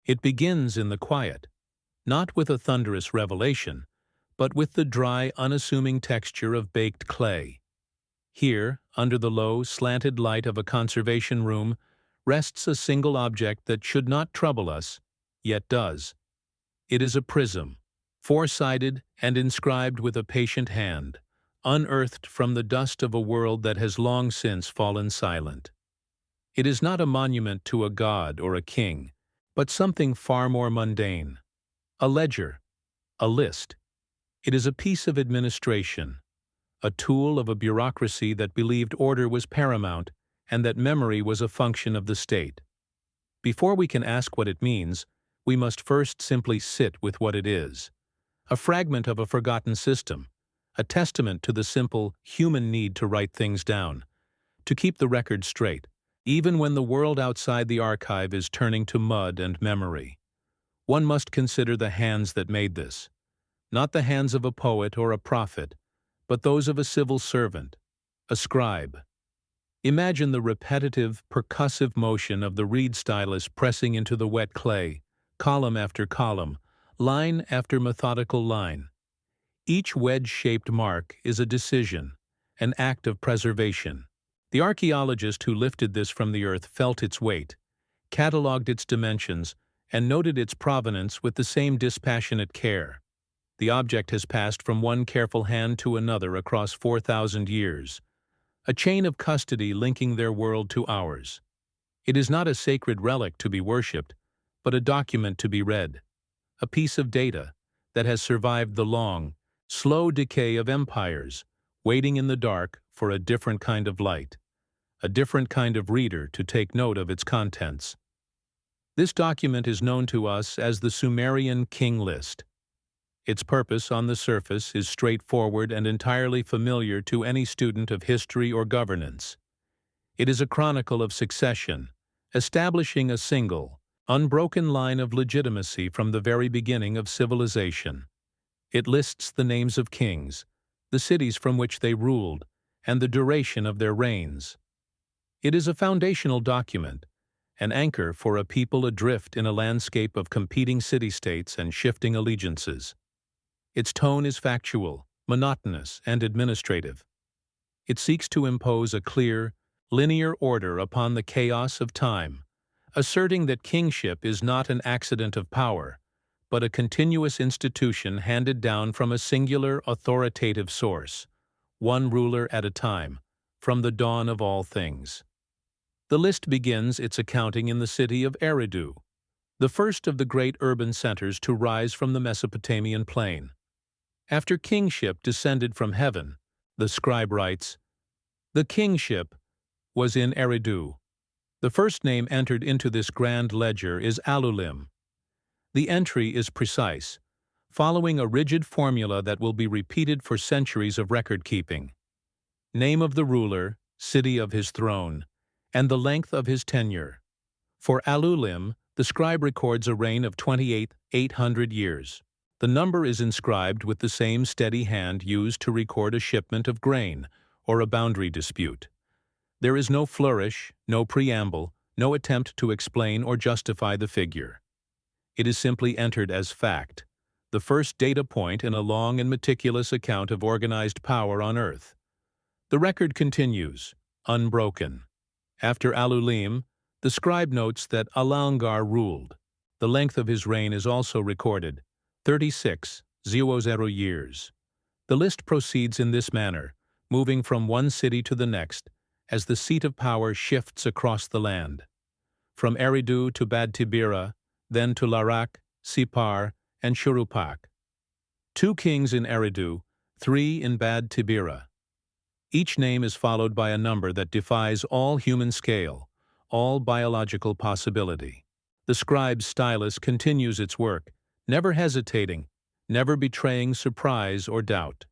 It begins in the quiet, not with a thunderous revelation, but with the dry, unassuming texture of baked clay. Here, under the low, slanted light of a conservation room, rests a single object that should not trouble us, yet does. It is a prism, four-sided and inscribed with a patient hand, unearthed from the dust of a world that has long since fallen silent. It is not a monument to a god or a king, but something far more mundane. A ledger, a list. It is a piece of administration, a tool of a bureaucracy that believed order was paramount and that memory was a function of the state. Before we can ask what it means, we must first simply sit with what it is. A fragment of a forgotten system, a testament to the simple, human need to write things down, to keep the record straight, even when the world outside the archive is turning to mud and memory. One must consider the hands that made this, not the hands of a poet or a prophet, but those of a civil servant, a scribe. Imagine the repetitive, percussive motion of the reed stylus pressing into the wet clay, column after column, line after methodical line. Each wedge-shaped mark is a decision, an act of preservation. The archaeologist who lifted this from the earth felt its weight, catalogued its dimensions, and noted its provenance with the same dispassionate care. The object has passed from one careful hand to another across 4,000 years, a chain of custody linking their world to ours. It is not a sacred relic to be worshipped, but a document to be read, a piece of data that has survived the long, slow decay of empires, waiting in the dark for a different kind of light, a different kind of reader to take note of its contents. This document is known to us as the Sumerian King List. Its purpose on the surface is straightforward and entirely familiar to any student of history or governance. It is a chronicle of succession, establishing a single, unbroken line of legitimacy from the very beginning of civilization. It lists the names of kings, the cities from which they ruled, and the duration of their reigns. It is a foundational document, an anchor for a people adrift in a landscape of competing city-states and shifting allegiances. Its tone is factual, monotonous, and administrative. It seeks to impose a clear, linear order upon the chaos of time, asserting that kingship is not an accident of power, but a continuous institution handed down from a singular authoritative source, one ruler at a time, from the dawn of all things. The list begins its accounting in the city of Eridu, the first of the great urban centers to rise from the Mesopotamian plain. After kingship descended from heaven, the scribe writes, "The kingship was in Eridu." The first name entered into this grand ledger is Alulim. The entry is precise, following a rigid formula that will be repeated for centuries of record-keeping. Name of the ruler, city of his throne, and the length of his tenure. For Alulim, the scribe records a reign of 28,800 years. The number is inscribed with the same steady hand used to record a shipment of grain or a boundary dispute. There is no flourish, no preamble, no attempt to explain or justify the figure. It is simply entered as fact, the first data point in a long and meticulous account of organized power on Earth. The record continues, unbroken. After Alulim, the scribe notes that Alangar ruled. The length of his reign is also recorded, 36,000 years. The list proceeds in this manner, moving from one city to the next, as the seat of power shifts across the land. From Eridu to Bad Tibira, then to Larak, Sipar, and Shurupak. 2 kings in Eridu, 3 in Bad Tibira. Each name is followed by a number that defies all human scale, all biological possibility. The scribe's stylus continues its work, never hesitating, never betraying surprise or doubt.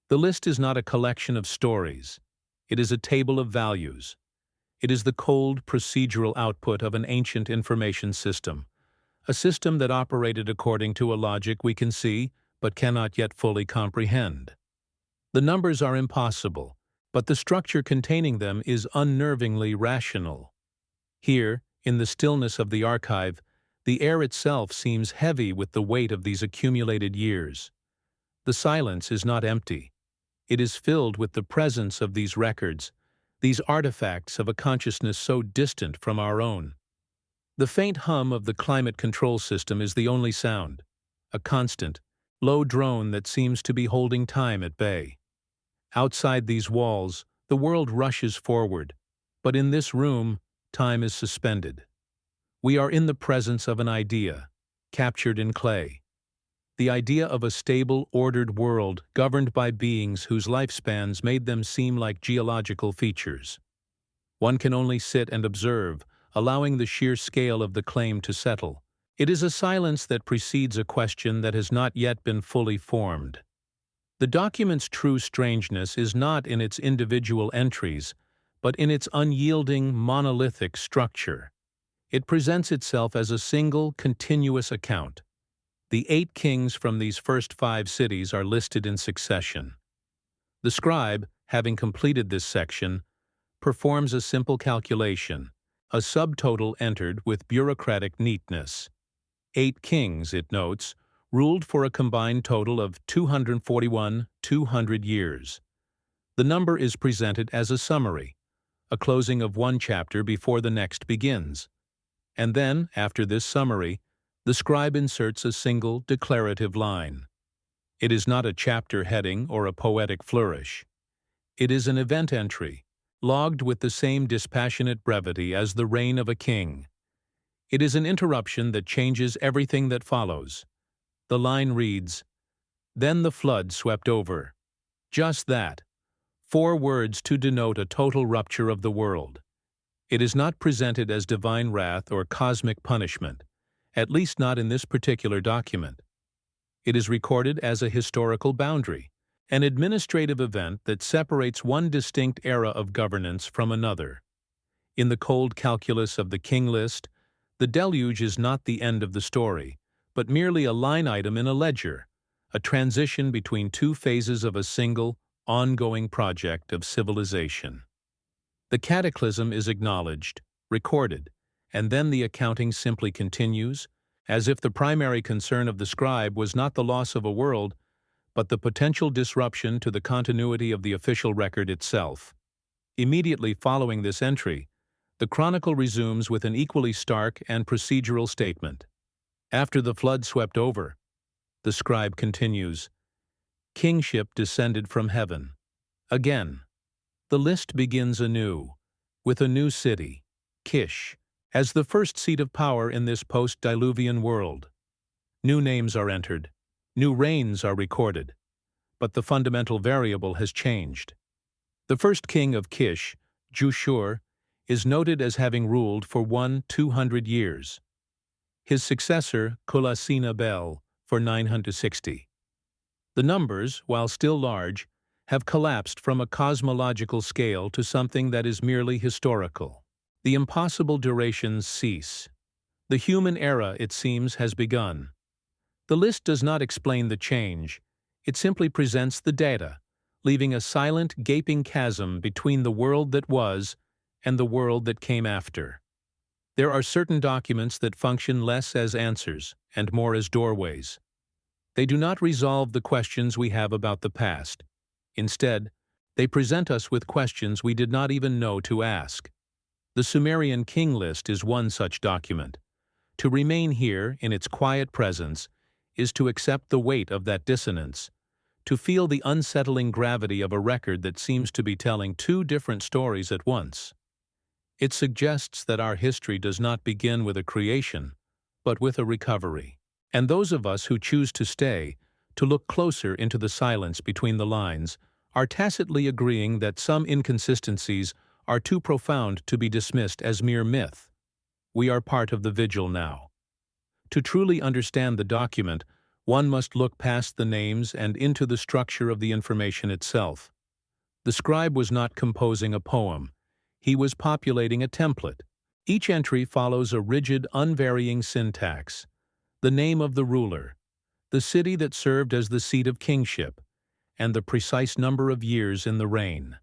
The list is not a collection of stories. It is a table of values. It is the cold, procedural output of an ancient information system, a system that operated according to a logic we can see but cannot yet fully comprehend. The numbers are impossible, but the structure containing them is unnervingly rational. Here, in the stillness of the archive, The air itself seems heavy with the weight of these accumulated years. The silence is not empty. It is filled with the presence of these records, these artifacts of a consciousness so distant from our own. The faint hum of the climate control system is the only sound, a constant, low drone that seems to be holding time at bay. Outside these walls, the world rushes forward, but in this room, time is suspended. We are in the presence of an idea, captured in clay. The idea of a stable, ordered world governed by beings whose lifespans made them seem like geological features. One can only sit and observe, allowing the sheer scale of the claim to settle. It is a silence that precedes a question that has not yet been fully formed. The document's true strangeness is not in its individual entries, but in its unyielding, monolithic structure. It presents itself as a single, continuous account. The 8 kings from these first 5 cities are listed in succession. The scribe, having completed this section, performs a simple calculation, a subtotal entered with bureaucratic neatness. 8 kings, it notes, ruled for a combined total of 241 years. The number is presented as a summary, a closing of one chapter before the next begins. And then, after this summary, the scribe inserts a single declarative line. It is not a chapter heading or a poetic flourish. It is an event entry, logged with the same dispassionate brevity as the reign of a king. It is an interruption that changes everything that follows. The line reads, "Then the flood swept over." Just that. 4 words to denote a total rupture of the world. It is not presented as divine wrath or cosmic punishment, at least not in this particular document. It is recorded as a historical boundary, an administrative event that separates one distinct era of governance from another. In the cold calculus of the king list, the deluge is not the end of the story, but merely a line item in a ledger, a transition between 2 phases of a single, ongoing project of civilization. The cataclysm is acknowledged, recorded, and then the accounting simply continues, as if the primary concern of the scribe was not the loss of a world, but the potential disruption to the continuity of the official record itself. Immediately following this entry, the chronicle resumes with an equally stark and procedural statement. After the flood swept over, the scribe continues, kingship descended from heaven. Again, the list begins anew, with a new city, Kish, as the first seat of power in this post-diluvian world. New names are entered, new reigns are recorded, but the fundamental variable has changed. The first king of Kish, Jushur, is noted as having ruled for 200 years. His successor, Kulasina Bel, for 960. The numbers, while still large, have collapsed from a cosmological scale to something that is merely historical. The impossible durations cease. The human era, it seems, has begun. The list does not explain the change. It simply presents the data, leaving a silent, gaping chasm between the world that was and the world that came after. There are certain documents that function less as answers and more as doorways. They do not resolve the questions we have about the past. Instead, they present us with questions we did not even know to ask. The Sumerian king list is one such document. To remain here, in its quiet presence, is to accept the weight of that dissonance, to feel the unsettling gravity of a record that seems to be telling 2 different stories at once. It suggests that our history does not begin with a creation, but with a recovery. And those of us who choose to stay, to look closer into the silence between the lines, are tacitly agreeing that some inconsistencies are too profound to be dismissed as mere myth. We are part of the vigil now. To truly understand the document, one must look past the names and into the structure of the information itself. The scribe was not composing a poem. He was populating a template. Each entry follows a rigid, unvarying syntax. The name of the ruler, the city that served as the seat of kingship, and the precise number of years in the reign.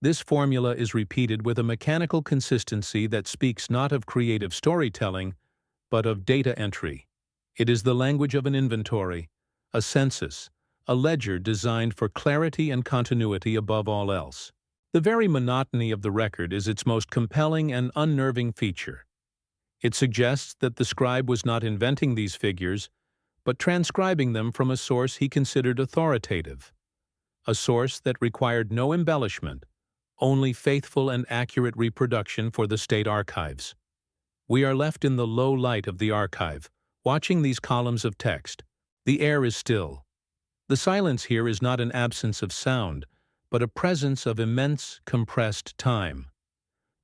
This formula is repeated with a mechanical consistency that speaks not of creative storytelling, but of data entry. It is the language of an inventory, a census, a ledger designed for clarity and continuity above all else. The very monotony of the record is its most compelling and unnerving feature. It suggests that the scribe was not inventing these figures, but transcribing them from a source he considered authoritative, a source that required no embellishment, only faithful and accurate reproduction for the state archives. We are left in the low light of the archive, watching these columns of text. The air is still. The silence here is not an absence of sound, but a presence of immense, compressed time.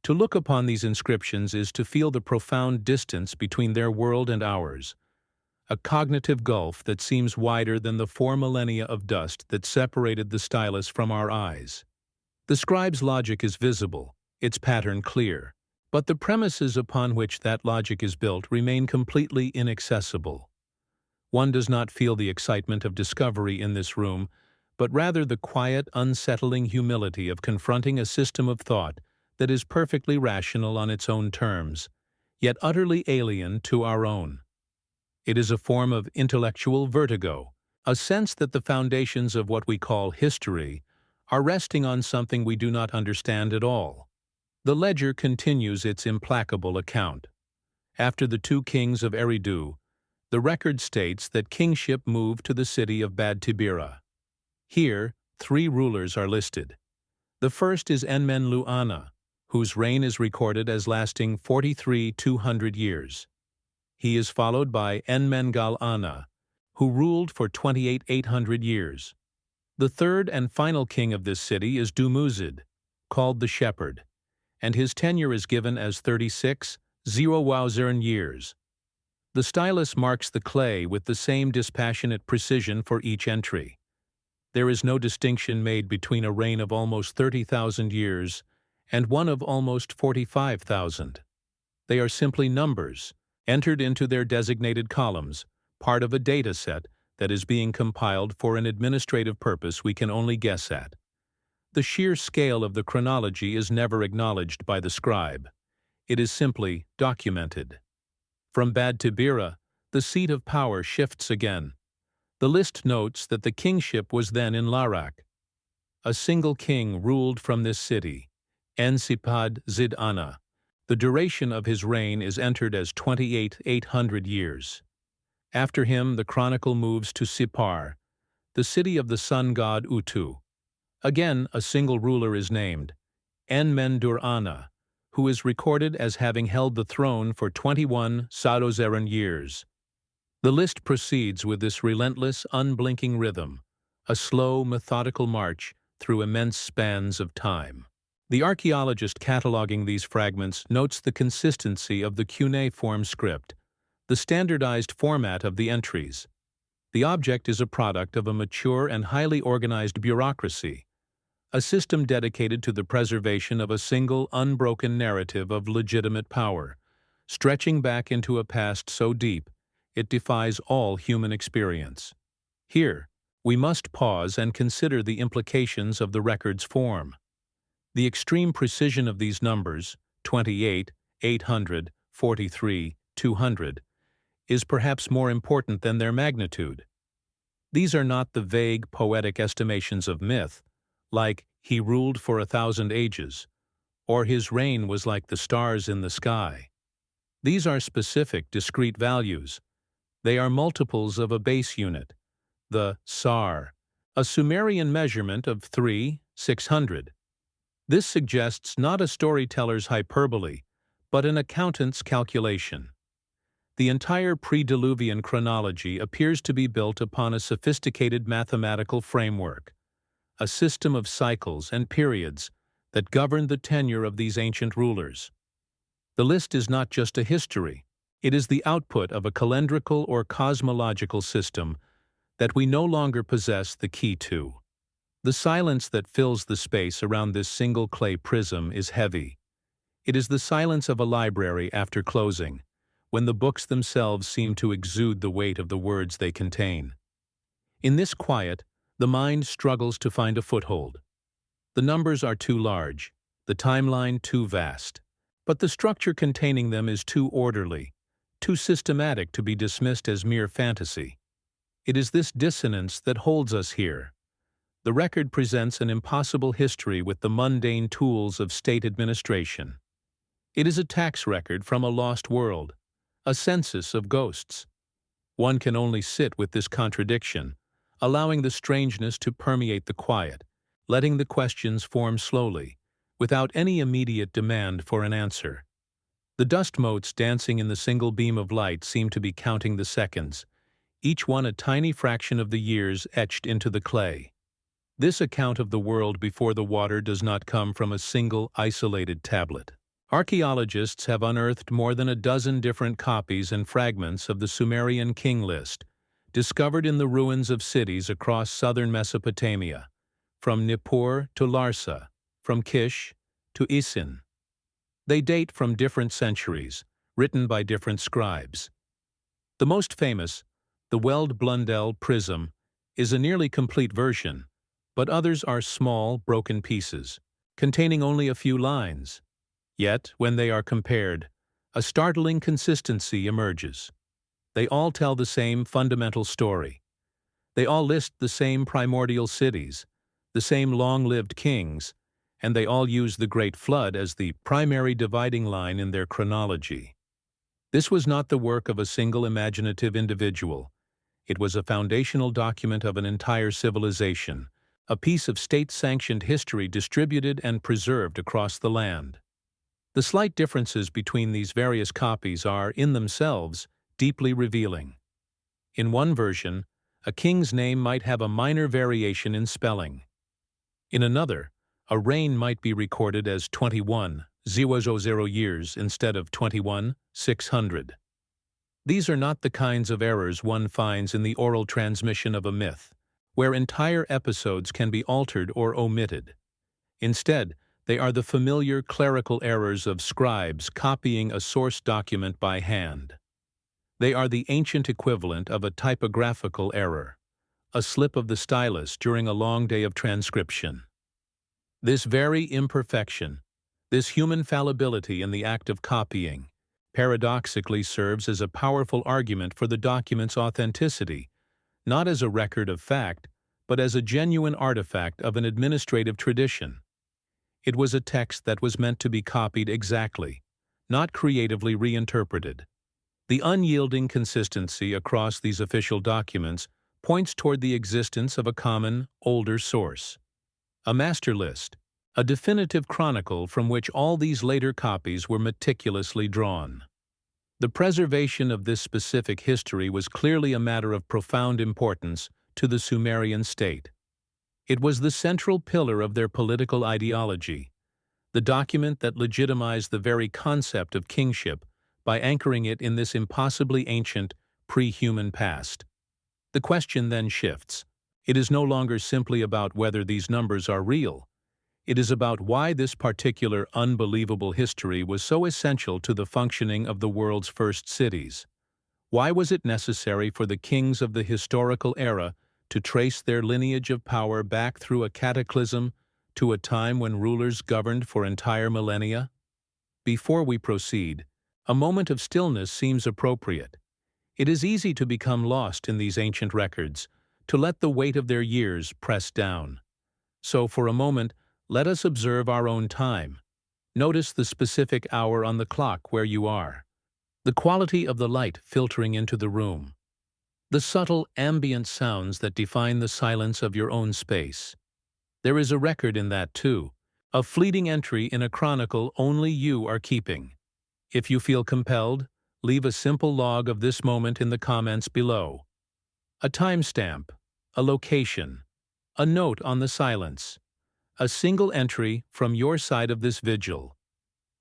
To look upon these inscriptions is to feel the profound distance between their world and ours, a cognitive gulf that seems wider than the 4 millennia of dust that separated the stylus from our eyes. The scribe's logic is visible, its pattern clear, but the premises upon which that logic is built remain completely inaccessible. One does not feel the excitement of discovery in this room, but rather the quiet, unsettling humility of confronting a system of thought that is perfectly rational on its own terms, yet utterly alien to our own. It is a form of intellectual vertigo, a sense that the foundations of what we call history are resting on something we do not understand at all. The ledger continues its implacable account. After the 2 kings of Eridu, the record states that kingship moved to the city of Bad Tibira. Here, 3 rulers are listed. The first is Enmenlu-Ana, whose reign is recorded as lasting 43,200 years. He is followed by Enmengal-Ana, who ruled for 28,800 years. The third and final king of this city is Dumuzid, called the Shepherd, and his tenure is given as 36,000 years. The stylus marks the clay with the same dispassionate precision for each entry. There is no distinction made between a reign of almost 30,000 years and one of almost 45,000. They are simply numbers, entered into their designated columns, part of a data set that is being compiled for an administrative purpose we can only guess at. The sheer scale of the chronology is never acknowledged by the scribe. It is simply documented. From Bad Tibira, the seat of power shifts again. The list notes that the kingship was then in Larak. A single king ruled from this city, Ensipad Zid-Ana. The duration of his reign is entered as 28,800 years. After him, the chronicle moves to Sipar, the city of the sun god Utu. Again, a single ruler is named, Enmendur-Ana, who is recorded as having held the throne for 21 Sadozeran years. The list proceeds with this relentless, unblinking rhythm, a slow, methodical march through immense spans of time. The archaeologist cataloging these fragments notes the consistency of the cuneiform script, the standardized format of the entries. The object is a product of a mature and highly organized bureaucracy, a system dedicated to the preservation of a single, unbroken narrative of legitimate power, stretching back into a past so deep it defies all human experience. Here, we must pause and consider the implications of the record's form. The extreme precision of these numbers, 28, 800, 43, 200, is perhaps more important than their magnitude. These are not the vague, poetic estimations of myth, like "he ruled for 1,000 ages," or "his reign was like the stars in the sky." These are specific, discrete values. They are multiples of a base unit, the sar, a Sumerian measurement of 3,600. This suggests not a storyteller's hyperbole, but an accountant's calculation. The entire pre-Diluvian chronology appears to be built upon a sophisticated mathematical framework, a system of cycles and periods that govern the tenure of these ancient rulers. The list is not just a history, it is the output of a calendrical or cosmological system that we no longer possess the key to. The silence that fills the space around this single clay prism is heavy. It is the silence of a library after closing, when the books themselves seem to exude the weight of the words they contain. In this quiet, the mind struggles to find a foothold. The numbers are too large, the timeline too vast, but the structure containing them is too orderly, too systematic to be dismissed as mere fantasy. It is this dissonance that holds us here. The record presents an impossible history with the mundane tools of state administration. It is a tax record from a lost world, a census of ghosts. One can only sit with this contradiction, allowing the strangeness to permeate the quiet, letting the questions form slowly, without any immediate demand for an answer. The dust motes dancing in the single beam of light seem to be counting the seconds, each one a tiny fraction of the years etched into the clay. This account of the world before the water does not come from a single, isolated tablet. Archaeologists have unearthed more than a dozen different copies and fragments of the Sumerian king list, discovered in the ruins of cities across southern Mesopotamia, from Nippur to Larsa, from Kish to Isin. They date from different centuries, written by different scribes. The most famous, the Weld-Blundell prism, is a nearly complete version, but others are small, broken pieces, containing only a few lines. Yet, when they are compared, a startling consistency emerges. They all tell the same fundamental story. They all list the same primordial cities, the same long-lived kings, and they all use the Great Flood as the primary dividing line in their chronology. This was not the work of a single imaginative individual. It was a foundational document of an entire civilization, a piece of state-sanctioned history distributed and preserved across the land. The slight differences between these various copies are, in themselves, deeply revealing. In one version, a king's name might have a minor variation in spelling. In another, a reign might be recorded as 21,000 years instead of 21,600. These are not the kinds of errors one finds in the oral transmission of a myth, where entire episodes can be altered or omitted. Instead, they are the familiar clerical errors of scribes copying a source document by hand. They are the ancient equivalent of a typographical error, a slip of the stylus during a long day of transcription. This very imperfection, this human fallibility in the act of copying, paradoxically serves as a powerful argument for the document's authenticity, not as a record of fact, but as a genuine artifact of an administrative tradition. It was a text that was meant to be copied exactly, not creatively reinterpreted. The unyielding consistency across these official documents points toward the existence of a common, older source. A master list, a definitive chronicle from which all these later copies were meticulously drawn. The preservation of this specific history was clearly a matter of profound importance to the Sumerian state. It was the central pillar of their political ideology, the document that legitimized the very concept of kingship by anchoring it in this impossibly ancient, pre-human past. The question then shifts. It is no longer simply about whether these numbers are real. It is about why this particular unbelievable history was so essential to the functioning of the world's first cities. Why was it necessary for the kings of the historical era to trace their lineage of power back through a cataclysm to a time when rulers governed for entire millennia? Before we proceed, a moment of stillness seems appropriate. It is easy to become lost in these ancient records, to let the weight of their years press down. So for a moment, let us observe our own time. Notice the specific hour on the clock where you are, the quality of the light filtering into the room, the subtle ambient sounds that define the silence of your own space. There is a record in that too, a fleeting entry in a chronicle only you are keeping. If you feel compelled, leave a simple log of this moment in the comments below. A timestamp, a location, a note on the silence, a single entry from your side of this vigil.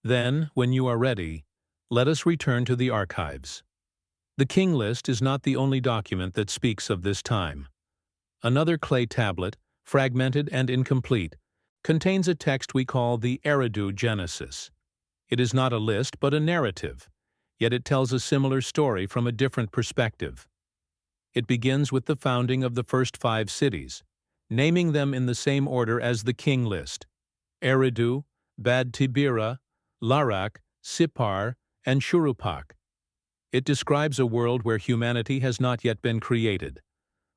Then, when you are ready, let us return to the archives. The king list is not the only document that speaks of this time. Another clay tablet, fragmented and incomplete, contains a text we call the Eridu Genesis. It is not a list but a narrative, yet it tells a similar story from a different perspective. It begins with the founding of the first 5 cities, naming them in the same order as the king list: Eridu, Bad Tibira, Larak, Sippar, and Shuruppak. It describes a world where humanity has not yet been created,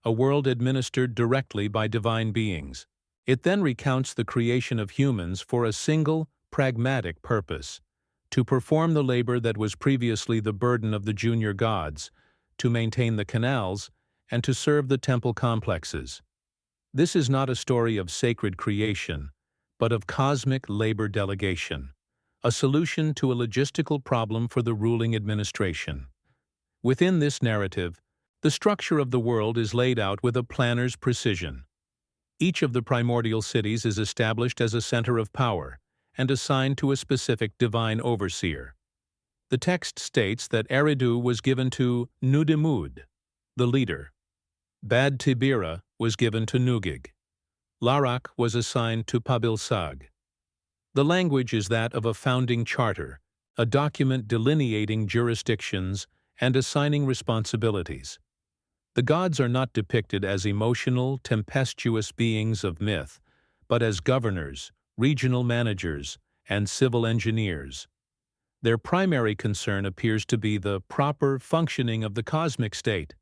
a world administered directly by divine beings. It then recounts the creation of humans for a single, pragmatic purpose: to perform the labor that was previously the burden of the junior gods, to maintain the canals, and to serve the temple complexes. This is not a story of sacred creation, but of cosmic labor delegation, a solution to a logistical problem for the ruling administration. Within this narrative, the structure of the world is laid out with a planner's precision. Each of the primordial cities is established as a center of power and assigned to a specific divine overseer. The text states that Eridu was given to Nudimmud, the leader. Bad Tibira was given to Nugig. Larak was assigned to Pabilsag. The language is that of a founding charter, a document delineating jurisdictions and assigning responsibilities. The gods are not depicted as emotional, tempestuous beings of myth, but as governors, regional managers, and civil engineers. Their primary concern appears to be the proper functioning of the cosmic state,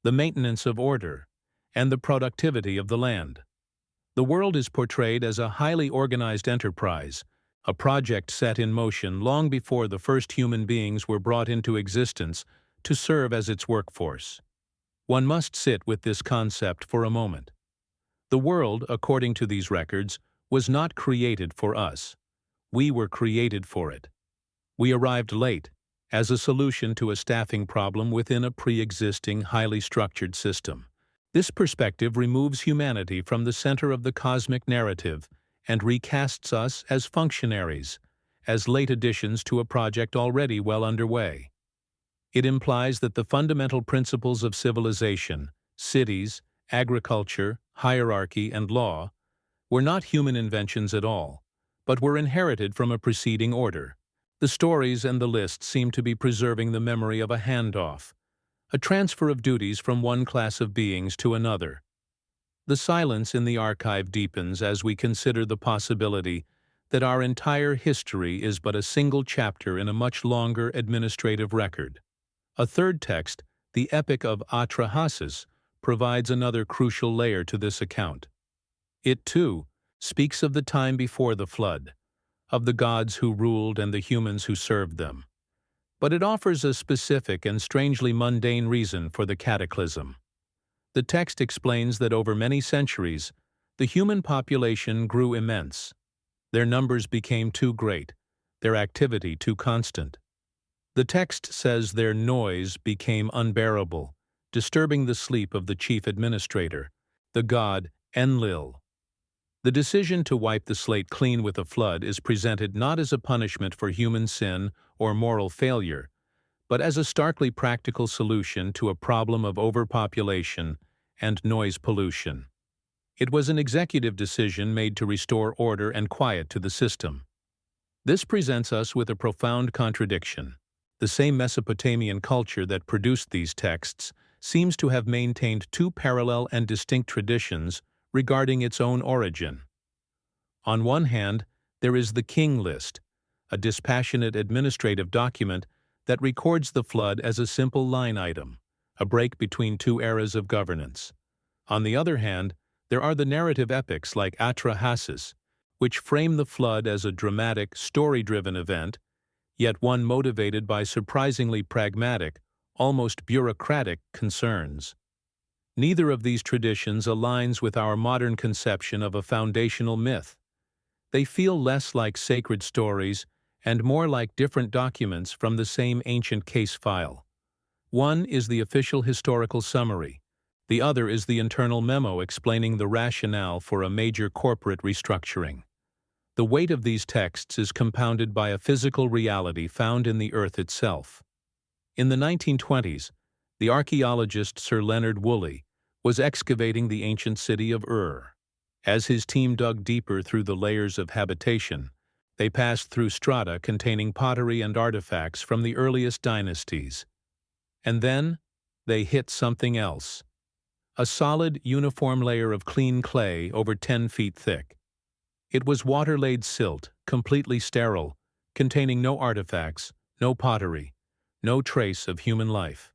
the maintenance of order, and the productivity of the land. The world is portrayed as a highly organized enterprise, a project set in motion long before the first human beings were brought into existence to serve as its workforce. One must sit with this concept for a moment. The world, according to these records, was not created for us. We were created for it. We arrived late, as a solution to a staffing problem within a pre-existing, highly structured system. This perspective removes humanity from the center of the cosmic narrative and recasts us as functionaries, as late additions to a project already well underway. It implies that the fundamental principles of civilization, cities, agriculture, hierarchy, and law were not human inventions at all, but were inherited from a preceding order. The stories and the lists seem to be preserving the memory of a handoff, a transfer of duties from one class of beings to another. The silence in the archive deepens as we consider the possibility that our entire history is but a single chapter in a much longer administrative record. A third text, the Epic of Atrahasis, provides another crucial layer to this account. It, too, speaks of the time before the flood, of the gods who ruled and the humans who served them. But it offers a specific and strangely mundane reason for the cataclysm. The text explains that over many centuries, the human population grew immense. Their numbers became too great, their activity too constant. The text says their noise became unbearable, disturbing the sleep of the chief administrator, the god Enlil. The decision to wipe the slate clean with a flood is presented not as a punishment for human sin or moral failure, but as a starkly practical solution to a problem of overpopulation and noise pollution. It was an executive decision made to restore order and quiet to the system. This presents us with a profound contradiction. The same Mesopotamian culture that produced these texts seems to have maintained two parallel and distinct traditions regarding its own origin. On one hand, there is the King List, a dispassionate administrative document that records the flood as a simple line item, a break between two eras of governance. On the other hand, there are the narrative epics like Atrahasis, which frame the flood as a dramatic, story-driven event, yet one motivated by surprisingly pragmatic, almost bureaucratic concerns. Neither of these traditions aligns with our modern conception of a foundational myth. They feel less like sacred stories and more like different documents from the same ancient case file. One is the official historical summary. The other is the internal memo explaining the rationale for a major corporate restructuring. The weight of these texts is compounded by a physical reality found in the earth itself. In the 1920s, the archaeologist Sir Leonard Woolley was excavating the ancient city of Ur. As his team dug deeper through the layers of habitation, they passed through strata containing pottery and artifacts from the earliest dynasties. And then, they hit something else. A solid, uniform layer of clean clay over 10 feet thick. It was water-laid silt, completely sterile, containing no artifacts, no pottery, no trace of human life.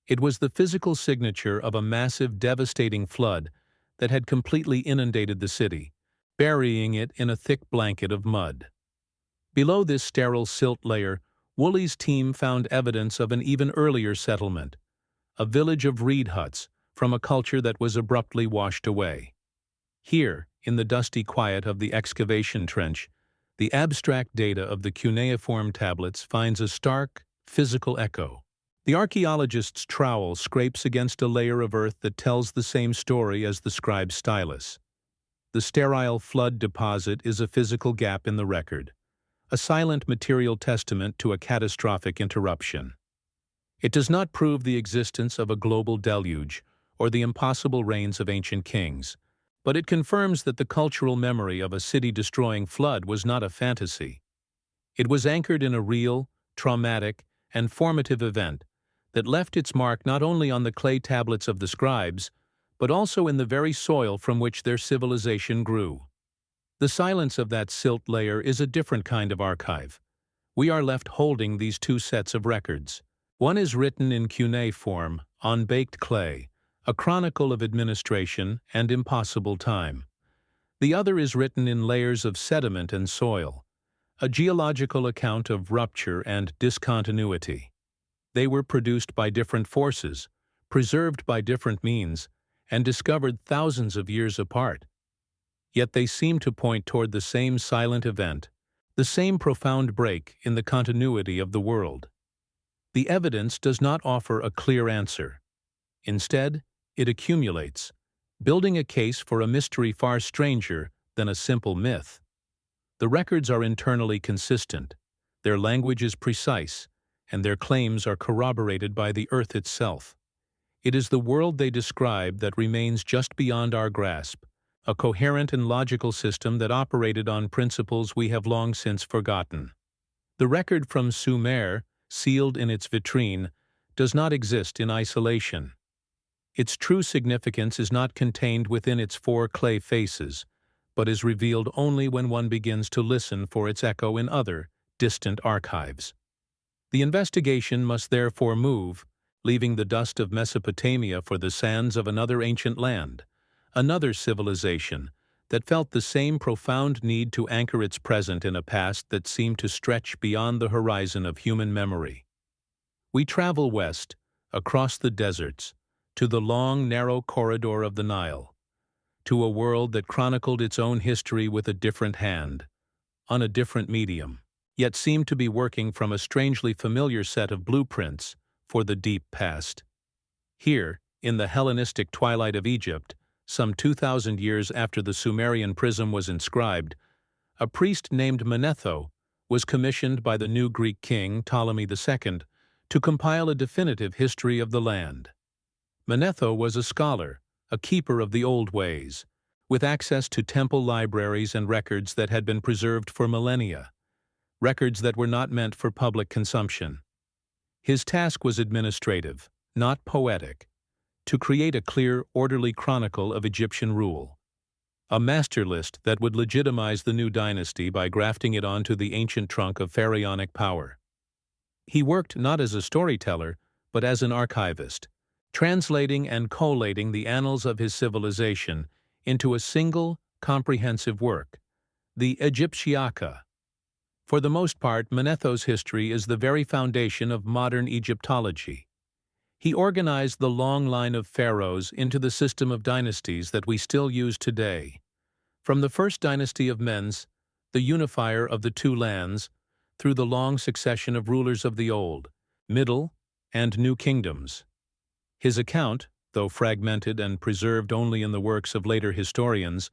It was the physical signature of a massive, devastating flood that had completely inundated the city, burying it in a thick blanket of mud. Below this sterile silt layer, Woolley's team found evidence of an even earlier settlement, a village of reed huts from a culture that was abruptly washed away. Here, in the dusty quiet of the excavation trench, the abstract data of the cuneiform tablets finds a stark, physical echo. The archaeologist's trowel scrapes against a layer of earth that tells the same story as the scribe's stylus. The sterile flood deposit is a physical gap in the record, a silent material testament to a catastrophic interruption. It does not prove the existence of a global deluge or the impossible reigns of ancient kings, but it confirms that the cultural memory of a city-destroying flood was not a fantasy. It was anchored in a real, traumatic, and formative event that left its mark not only on the clay tablets of the scribes, but also in the very soil from which their civilization grew. The silence of that silt layer is a different kind of archive. We are left holding these two sets of records. One is written in cuneiform, on baked clay, a chronicle of administration and impossible time. The other is written in layers of sediment and soil, a geological account of rupture and discontinuity. They were produced by different forces, preserved by different means, and discovered thousands of years apart. Yet they seem to point toward the same silent event, the same profound break in the continuity of the world. The evidence does not offer a clear answer. Instead, it accumulates, building a case for a mystery far stranger than a simple myth. The records are internally consistent, their language is precise, and their claims are corroborated by the earth itself. It is the world they describe that remains just beyond our grasp, a coherent and logical system that operated on principles we have long since forgotten. The record from Sumer, sealed in its vitrine, does not exist in isolation. Its true significance is not contained within its four clay faces, but is revealed only when one begins to listen for its echo in other, distant archives. The investigation must therefore move, leaving the dust of Mesopotamia for the sands of another ancient land, another civilization that felt the same profound need to anchor its present in a past that seemed to stretch beyond the horizon of human memory. We travel west, across the deserts, to the long, narrow corridor of the Nile, to a world that chronicled its own history with a different hand, on a different medium, yet seemed to be working from a strangely familiar set of blueprints for the deep past. Here, in the Hellenistic twilight of Egypt, some 2,000 years after the Sumerian prism was inscribed, a priest named Manetho was commissioned by the new Greek king Ptolemy II to compile a definitive history of the land. Manetho was a scholar, a keeper of the old ways, with access to temple libraries and records that had been preserved for millennia, records that were not meant for public consumption. His task was administrative, not poetic, to create a clear, orderly chronicle of Egyptian rule, a master list that would legitimize the new dynasty by grafting it onto the ancient trunk of pharaonic power. He worked not as a storyteller, but as an archivist, translating and collating the annals of his civilization into a single, comprehensive work, the Egyptiaca. For the most part, Manetho's history is the very foundation of modern Egyptology. He organized the long line of pharaohs into the system of dynasties that we still use today. From the first dynasty of Mens, the unifier of the two lands, through the long succession of rulers of the Old, Middle, and New Kingdoms. His account, though fragmented and preserved only in the works of later historians,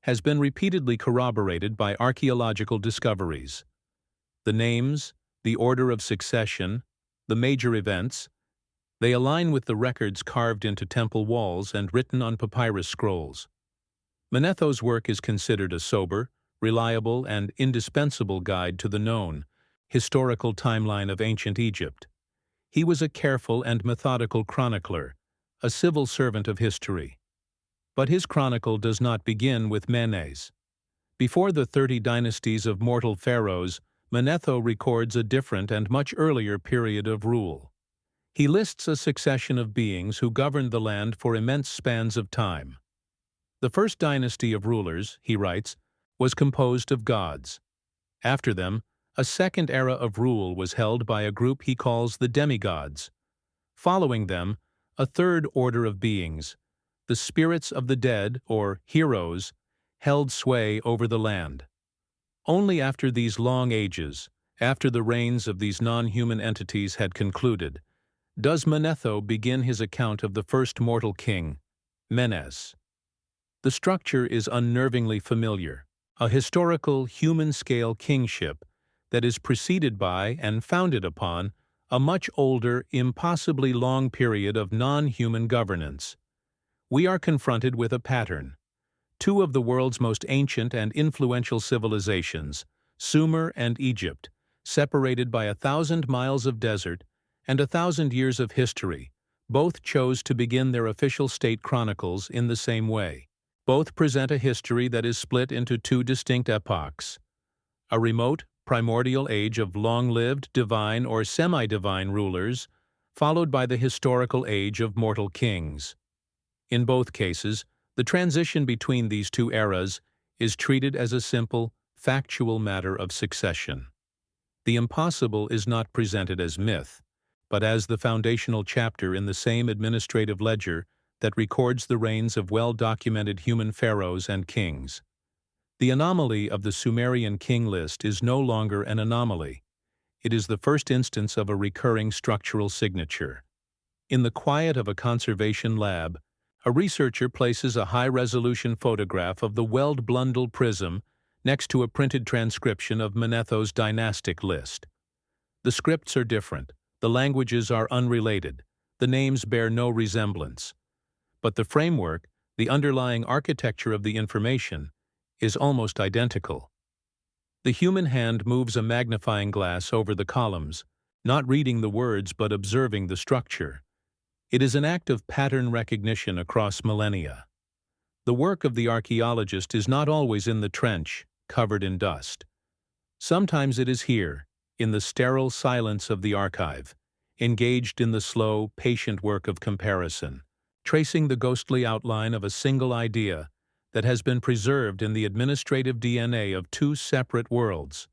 has been repeatedly corroborated by archaeological discoveries. The names, the order of succession, the major events, they align with the records carved into temple walls and written on papyrus scrolls. Manetho's work is considered a sober, reliable, and indispensable guide to the known, historical timeline of ancient Egypt. He was a careful and methodical chronicler, a civil servant of history. But his chronicle does not begin with Menes. Before the 30 dynasties of mortal pharaohs, Manetho records a different and much earlier period of rule. He lists a succession of beings who governed the land for immense spans of time. The first dynasty of rulers, he writes, was composed of gods. After them, a second era of rule was held by a group he calls the demigods. Following them, a third order of beings, the spirits of the dead, or heroes, held sway over the land. Only after these long ages, after the reigns of these non-human entities had concluded, does Manetho begin his account of the first mortal king, Menes. The structure is unnervingly familiar, a historical, human-scale kingship that is preceded by and founded upon a much older, impossibly long period of non-human governance. We are confronted with a pattern. Two of the world's most ancient and influential civilizations, Sumer and Egypt, separated by 1,000 miles of desert and 1,000 years of history, both chose to begin their official state chronicles in the same way. Both present a history that is split into two distinct epochs: a remote, primordial age of long-lived divine or semi-divine rulers, followed by the historical age of mortal kings. In both cases, the transition between these two eras is treated as a simple, factual matter of succession. The impossible is not presented as myth, but as the foundational chapter in the same administrative ledger that records the reigns of well-documented human pharaohs and kings. The anomaly of the Sumerian king list is no longer an anomaly. It is the first instance of a recurring structural signature. In the quiet of a conservation lab, a researcher places a high-resolution photograph of the Weld-Blundell prism next to a printed transcription of Manetho's dynastic list. The scripts are different, the languages are unrelated, the names bear no resemblance. But the framework, the underlying architecture of the information, is almost identical. The human hand moves a magnifying glass over the columns, not reading the words but observing the structure. It is an act of pattern recognition across millennia. The work of the archaeologist is not always in the trench, covered in dust. Sometimes it is here, in the sterile silence of the archive, engaged in the slow, patient work of comparison, tracing the ghostly outline of a single idea that has been preserved in the administrative DNA of two separate worlds.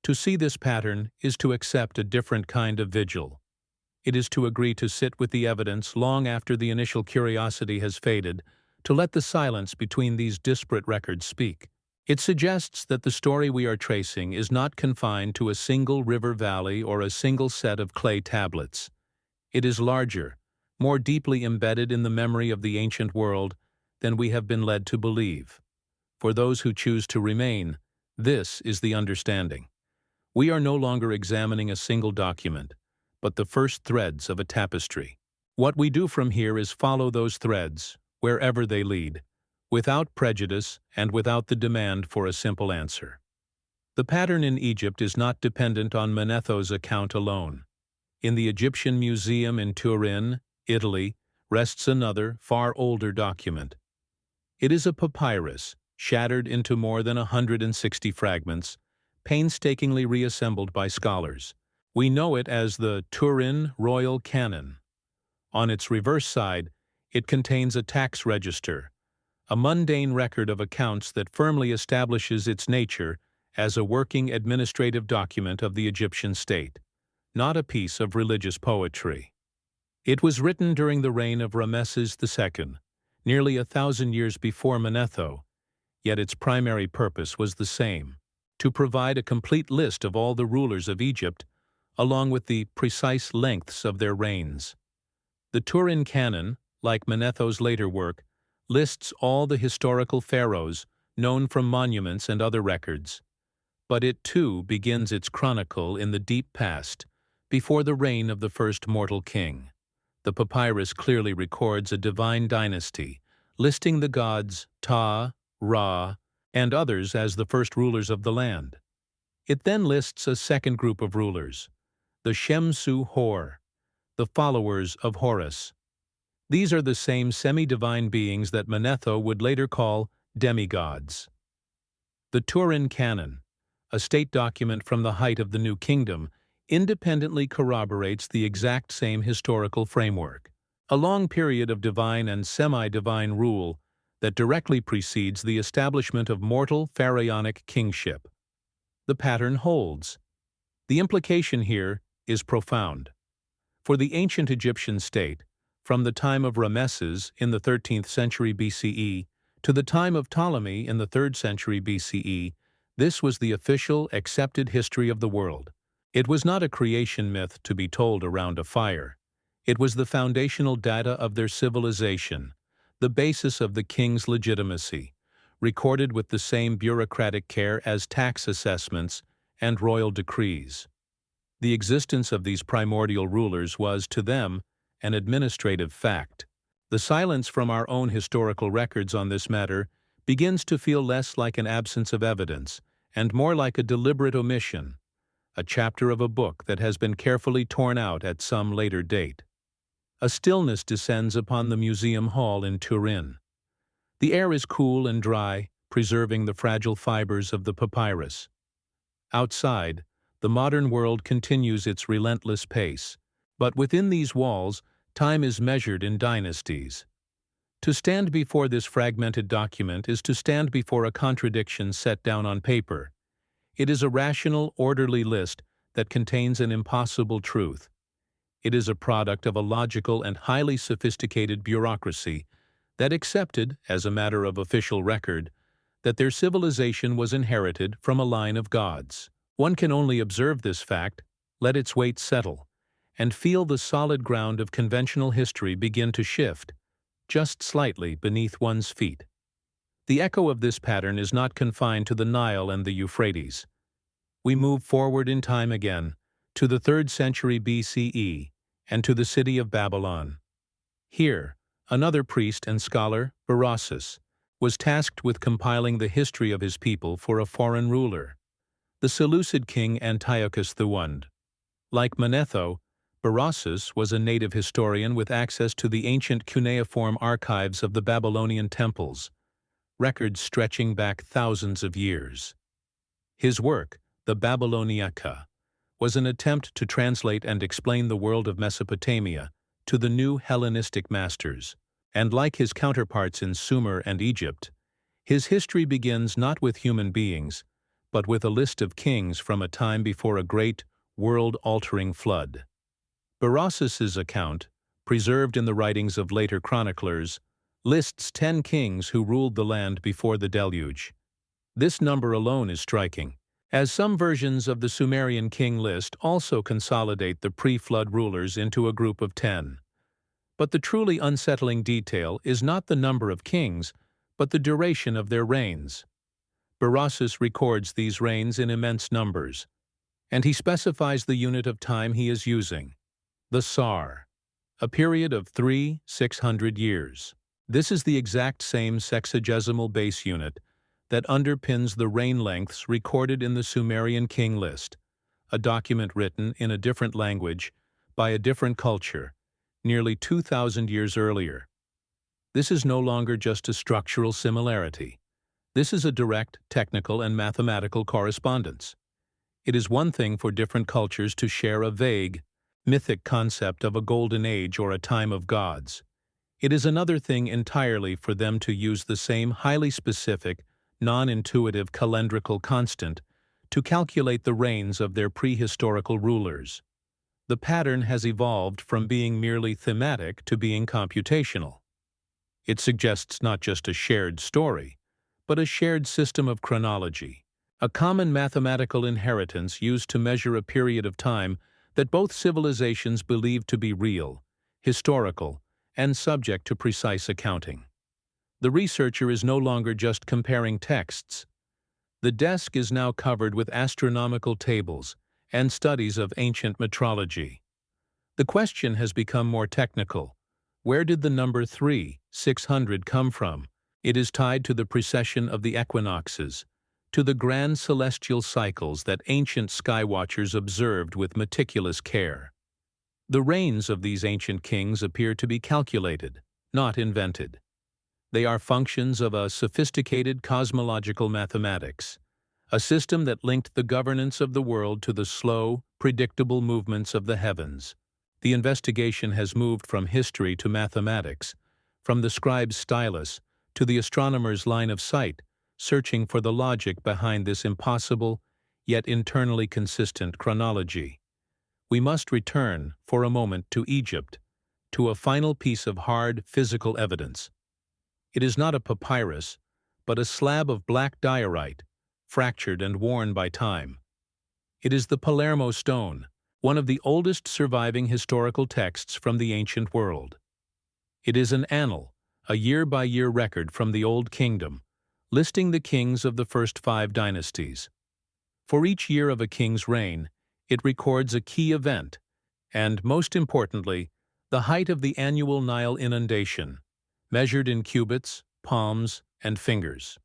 To see this pattern is to accept a different kind of vigil. It is to agree to sit with the evidence long after the initial curiosity has faded, to let the silence between these disparate records speak. It suggests that the story we are tracing is not confined to a single river valley or a single set of clay tablets. It is larger, more deeply embedded in the memory of the ancient world than we have been led to believe. For those who choose to remain, this is the understanding. We are no longer examining a single document, but the first threads of a tapestry. What we do from here is follow those threads, wherever they lead, without prejudice and without the demand for a simple answer. The pattern in Egypt is not dependent on Manetho's account alone. In the Egyptian Museum in Turin, Italy, rests another, far older document. It is a papyrus, shattered into more than 160 fragments, painstakingly reassembled by scholars. We know it as the Turin Royal Canon. On its reverse side, it contains a tax register, a mundane record of accounts that firmly establishes its nature as a working administrative document of the Egyptian state, not a piece of religious poetry. It was written during the reign of Ramesses II, nearly 1,000 years before Manetho, yet its primary purpose was the same: to provide a complete list of all the rulers of Egypt, along with the precise lengths of their reigns. The Turin Canon, like Manetho's later work, lists all the historical pharaohs known from monuments and other records. But it too begins its chronicle in the deep past, before the reign of the first mortal king. The papyrus clearly records a divine dynasty, listing the gods Ptah, Ra, and others as the first rulers of the land. It then lists a second group of rulers, the Shemsu-Hor, the followers of Horus. These are the same semi-divine beings that Manetho would later call demigods. The Turin Canon, a state document from the height of the New Kingdom, independently corroborates the exact same historical framework. A long period of divine and semi-divine rule that directly precedes the establishment of mortal pharaonic kingship. The pattern holds. The implication here is profound. For the ancient Egyptian state, from the time of Rameses in the 13th century BCE to the time of Ptolemy in the 3rd century BCE, this was the official, accepted history of the world. It was not a creation myth to be told around a fire. It was the foundational data of their civilization, the basis of the king's legitimacy, recorded with the same bureaucratic care as tax assessments and royal decrees. The existence of these primordial rulers was, to them, an administrative fact. The silence from our own historical records on this matter begins to feel less like an absence of evidence and more like a deliberate omission, a chapter of a book that has been carefully torn out at some later date. A stillness descends upon the museum hall in Turin. The air is cool and dry, preserving the fragile fibers of the papyrus. Outside, the modern world continues its relentless pace, but within these walls, time is measured in dynasties. To stand before this fragmented document is to stand before a contradiction set down on paper. It is a rational, orderly list that contains an impossible truth. It is a product of a logical and highly sophisticated bureaucracy that accepted, as a matter of official record, that their civilization was inherited from a line of gods. One can only observe this fact, let its weight settle, and feel the solid ground of conventional history begin to shift, just slightly beneath one's feet. The echo of this pattern is not confined to the Nile and the Euphrates. We move forward in time again, to the 3rd century BCE, and to the city of Babylon. Here, another priest and scholar, Berossus, was tasked with compiling the history of his people for a foreign ruler, the Seleucid king Antiochus I. Like Manetho, Berossus was a native historian with access to the ancient cuneiform archives of the Babylonian temples, records stretching back thousands of years. His work, the Babyloniaca, was an attempt to translate and explain the world of Mesopotamia to the new Hellenistic masters, and like his counterparts in Sumer and Egypt, his history begins not with human beings, but with a list of kings from a time before a great, world-altering flood. Berossus's account, preserved in the writings of later chroniclers, lists 10 kings who ruled the land before the deluge. This number alone is striking, as some versions of the Sumerian king list also consolidate the pre-flood rulers into a group of 10. But the truly unsettling detail is not the number of kings, but the duration of their reigns. Berossus records these reigns in immense numbers, and he specifies the unit of time he is using, the Sar, a period of 600 years. This is the exact same sexagesimal base unit that underpins the reign lengths recorded in the Sumerian king list, a document written in a different language by a different culture, nearly 2,000 years earlier. This is no longer just a structural similarity. This is a direct, technical, and mathematical correspondence. It is one thing for different cultures to share a vague, mythic concept of a golden age or a time of gods. It is another thing entirely for them to use the same highly specific, non-intuitive calendrical constant to calculate the reigns of their prehistorical rulers. The pattern has evolved from being merely thematic to being computational. It suggests not just a shared story, but a shared system of chronology, a common mathematical inheritance used to measure a period of time that both civilizations believe to be real, historical, and subject to precise accounting. The researcher is no longer just comparing texts. The desk is now covered with astronomical tables and studies of ancient metrology. The question has become more technical. Where did the number 600 come from? It is tied to the precession of the equinoxes, to the grand celestial cycles that ancient skywatchers observed with meticulous care. The reigns of these ancient kings appear to be calculated, not invented. They are functions of a sophisticated cosmological mathematics, a system that linked the governance of the world to the slow, predictable movements of the heavens. The investigation has moved from history to mathematics, from the scribe's stylus to the astronomer's line of sight, searching for the logic behind this impossible, yet internally consistent chronology. We must return, for a moment, to Egypt, to a final piece of hard, physical evidence. It is not a papyrus, but a slab of black diorite, fractured and worn by time. It is the Palermo stone, one of the oldest surviving historical texts from the ancient world. It is an annal, a year-by-year record from the Old Kingdom, listing the kings of the first 5 dynasties. For each year of a king's reign, it records a key event, and, most importantly, the height of the annual Nile inundation, measured in cubits, palms, and fingers.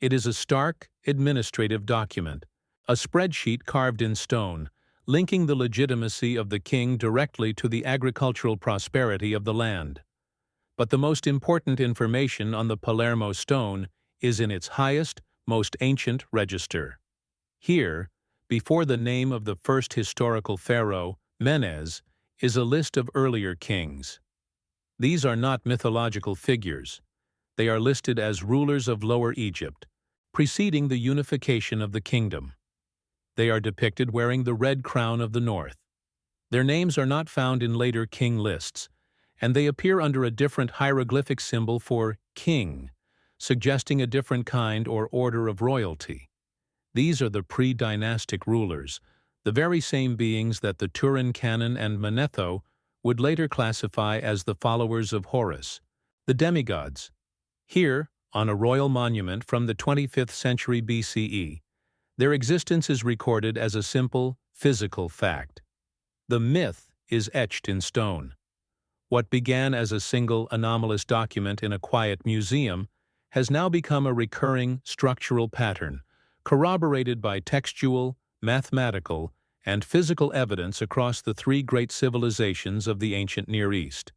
It is a stark, administrative document, a spreadsheet carved in stone, linking the legitimacy of the king directly to the agricultural prosperity of the land. But the most important information on the Palermo stone is in its highest, most ancient register. Here, before the name of the first historical pharaoh, Menes, is a list of earlier kings. These are not mythological figures. They are listed as rulers of Lower Egypt, preceding the unification of the kingdom. They are depicted wearing the red crown of the north. Their names are not found in later king lists, and they appear under a different hieroglyphic symbol for king, suggesting a different kind or order of royalty. These are the pre-dynastic rulers, the very same beings that the Turin Canon and Manetho would later classify as the followers of Horus, the demigods. Here, on a royal monument from the 25th century BCE, their existence is recorded as a simple, physical fact. The myth is etched in stone. What began as a single anomalous document in a quiet museum has now become a recurring structural pattern, corroborated by textual, mathematical, and physical evidence across the 3 great civilizations of the ancient Near East.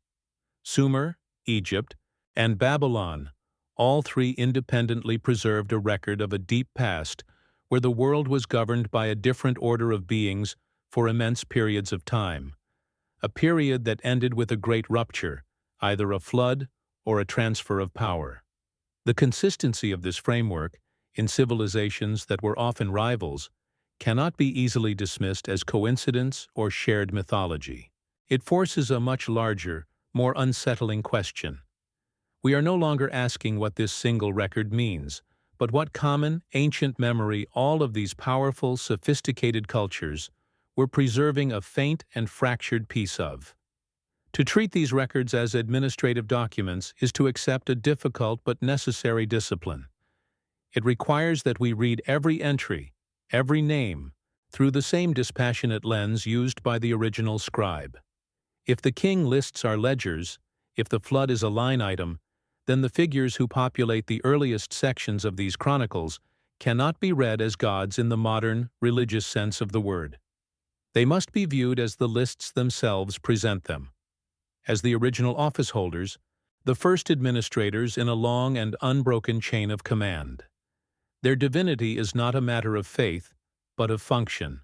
Sumer, Egypt, and Babylon, all 3 independently preserved a record of a deep past where the world was governed by a different order of beings for immense periods of time, a period that ended with a great rupture, either a flood or a transfer of power. The consistency of this framework, in civilizations that were often rivals, cannot be easily dismissed as coincidence or shared mythology. It forces a much larger, more unsettling question. We are no longer asking what this single record means, but what common, ancient memory all of these powerful, sophisticated cultures were preserving a faint and fractured piece of. To treat these records as administrative documents is to accept a difficult but necessary discipline. It requires that we read every entry, every name, through the same dispassionate lens used by the original scribe. If the king lists our ledgers, if the flood is a line item, then the figures who populate the earliest sections of these chronicles cannot be read as gods in the modern, religious sense of the word. They must be viewed as the lists themselves present them, as the original office holders, the first administrators in a long and unbroken chain of command. Their divinity is not a matter of faith, but of function.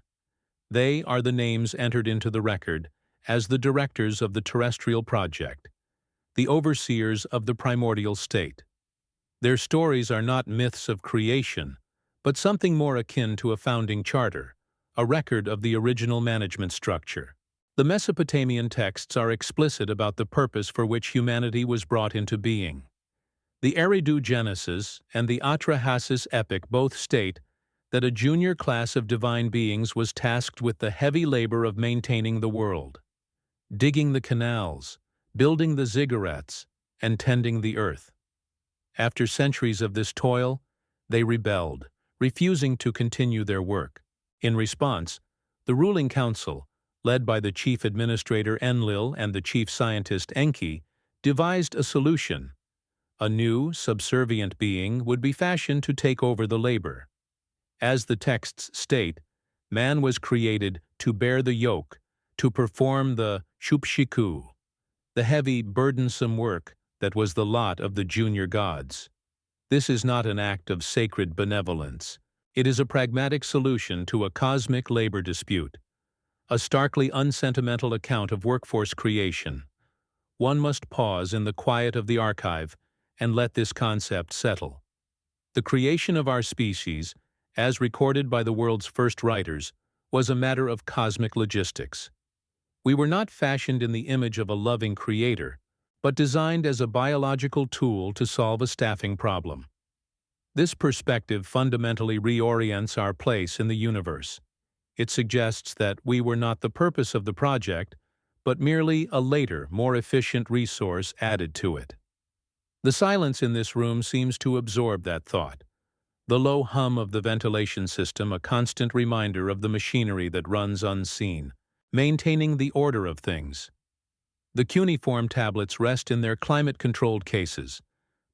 They are the names entered into the record as the directors of the terrestrial project, the overseers of the primordial state. Their stories are not myths of creation, but something more akin to a founding charter, a record of the original management structure. The Mesopotamian texts are explicit about the purpose for which humanity was brought into being. The Eridu Genesis and the Atrahasis epic both state that a junior class of divine beings was tasked with the heavy labor of maintaining the world, digging the canals, building the ziggurats, and tending the earth. After centuries of this toil, they rebelled, refusing to continue their work. In response, the ruling council, led by the chief administrator Enlil and the chief scientist Enki, devised a solution. A new, subservient being would be fashioned to take over the labor. As the texts state, man was created to bear the yoke, to perform the shupshiku, the heavy, burdensome work that was the lot of the junior gods. This is not an act of sacred benevolence, It is a pragmatic solution to a cosmic labor dispute, a starkly unsentimental account of workforce creation. One must pause in the quiet of the archive and let this concept settle. The creation of our species, as recorded by the world's first writers, was a matter of cosmic logistics. We were not fashioned in the image of a loving creator, but designed as a biological tool to solve a staffing problem. This perspective fundamentally reorients our place in the universe. It suggests that we were not the purpose of the project, but merely a later, more efficient resource added to it. The silence in this room seems to absorb that thought. The low hum of the ventilation system, a constant reminder of the machinery that runs unseen, maintaining the order of things. The cuneiform tablets rest in their climate-controlled cases,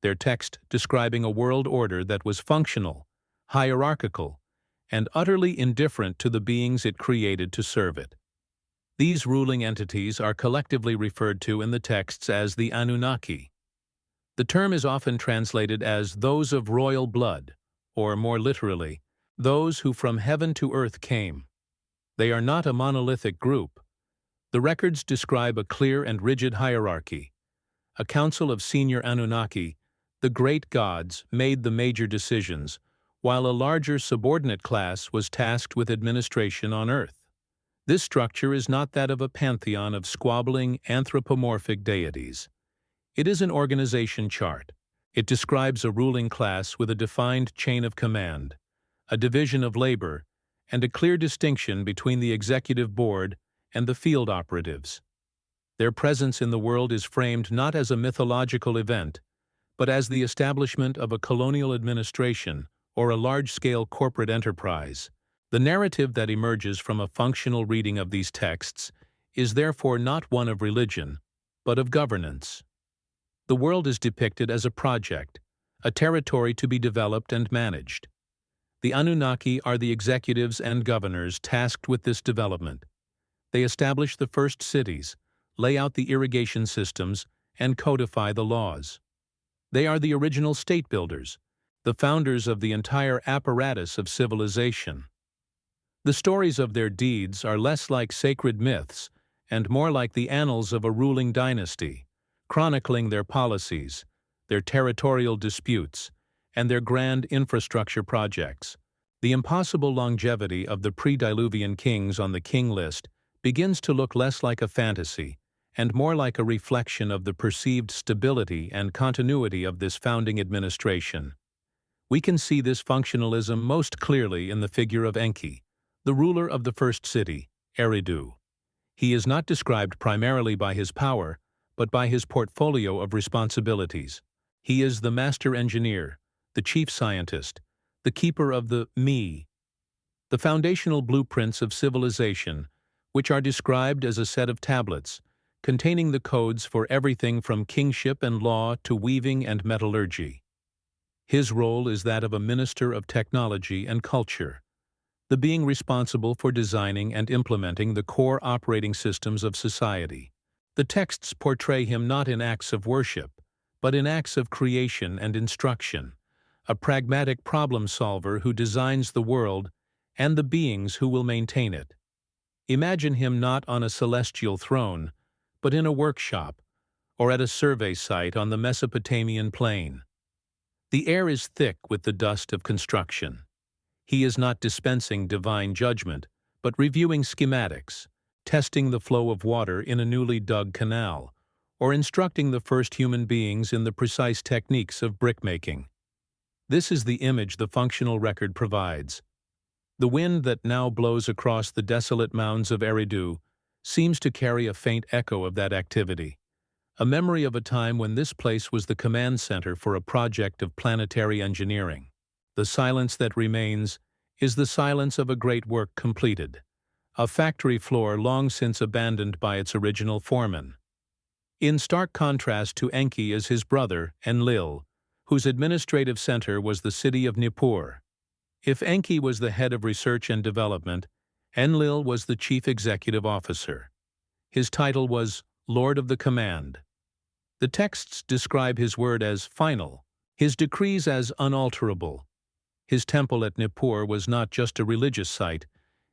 their text describing a world order that was functional, hierarchical, and utterly indifferent to the beings it created to serve it. These ruling entities are collectively referred to in the texts as the Anunnaki. The term is often translated as those of royal blood, or more literally, those who from heaven to earth came. They are not a monolithic group. The records describe a clear and rigid hierarchy. A council of senior Anunnaki, the great gods, made the major decisions, while a larger subordinate class was tasked with administration on earth. This structure is not that of a pantheon of squabbling anthropomorphic deities. It is an organization chart. It describes a ruling class with a defined chain of command, a division of labor, and a clear distinction between the executive board and the field operatives. Their presence in the world is framed not as a mythological event, but as the establishment of a colonial administration or a large-scale corporate enterprise. The narrative that emerges from a functional reading of these texts is therefore not one of religion, but of governance. The world is depicted as a project, a territory to be developed and managed. The Anunnaki are the executives and governors tasked with this development. They establish the first cities, lay out the irrigation systems, and codify the laws. They are the original state builders, the founders of the entire apparatus of civilization. The stories of their deeds are less like sacred myths and more like the annals of a ruling dynasty, chronicling their policies, their territorial disputes, and their grand infrastructure projects. The impossible longevity of the pre-Diluvian kings on the king list begins to look less like a fantasy and more like a reflection of the perceived stability and continuity of this founding administration. We can see this functionalism most clearly in the figure of Enki, the ruler of the first city, Eridu. He is not described primarily by his power, but by his portfolio of responsibilities. He is the master engineer, the chief scientist, the keeper of the me, the foundational blueprints of civilization, which are described as a set of tablets, containing the codes for everything from kingship and law to weaving and metallurgy. His role is that of a minister of technology and culture, the being responsible for designing and implementing the core operating systems of society. The texts portray him not in acts of worship, but in acts of creation and instruction, a pragmatic problem solver who designs the world and the beings who will maintain it. Imagine him not on a celestial throne, but in a workshop, or at a survey site on the Mesopotamian plain. The air is thick with the dust of construction. He is not dispensing divine judgment, but reviewing schematics, testing the flow of water in a newly dug canal, or instructing the first human beings in the precise techniques of brickmaking. This is the image the functional record provides. The wind that now blows across the desolate mounds of Eridu seems to carry a faint echo of that activity, a memory of a time when this place was the command center for a project of planetary engineering. The silence that remains is the silence of a great work completed, a factory floor long since abandoned by its original foreman. In stark contrast to Enki is his brother, Enlil, whose administrative center was the city of Nippur. If Enki was the head of research and development, Enlil was the chief executive officer. His title was Lord of the Command. The texts describe his word as final, his decrees as unalterable. His temple at Nippur was not just a religious site,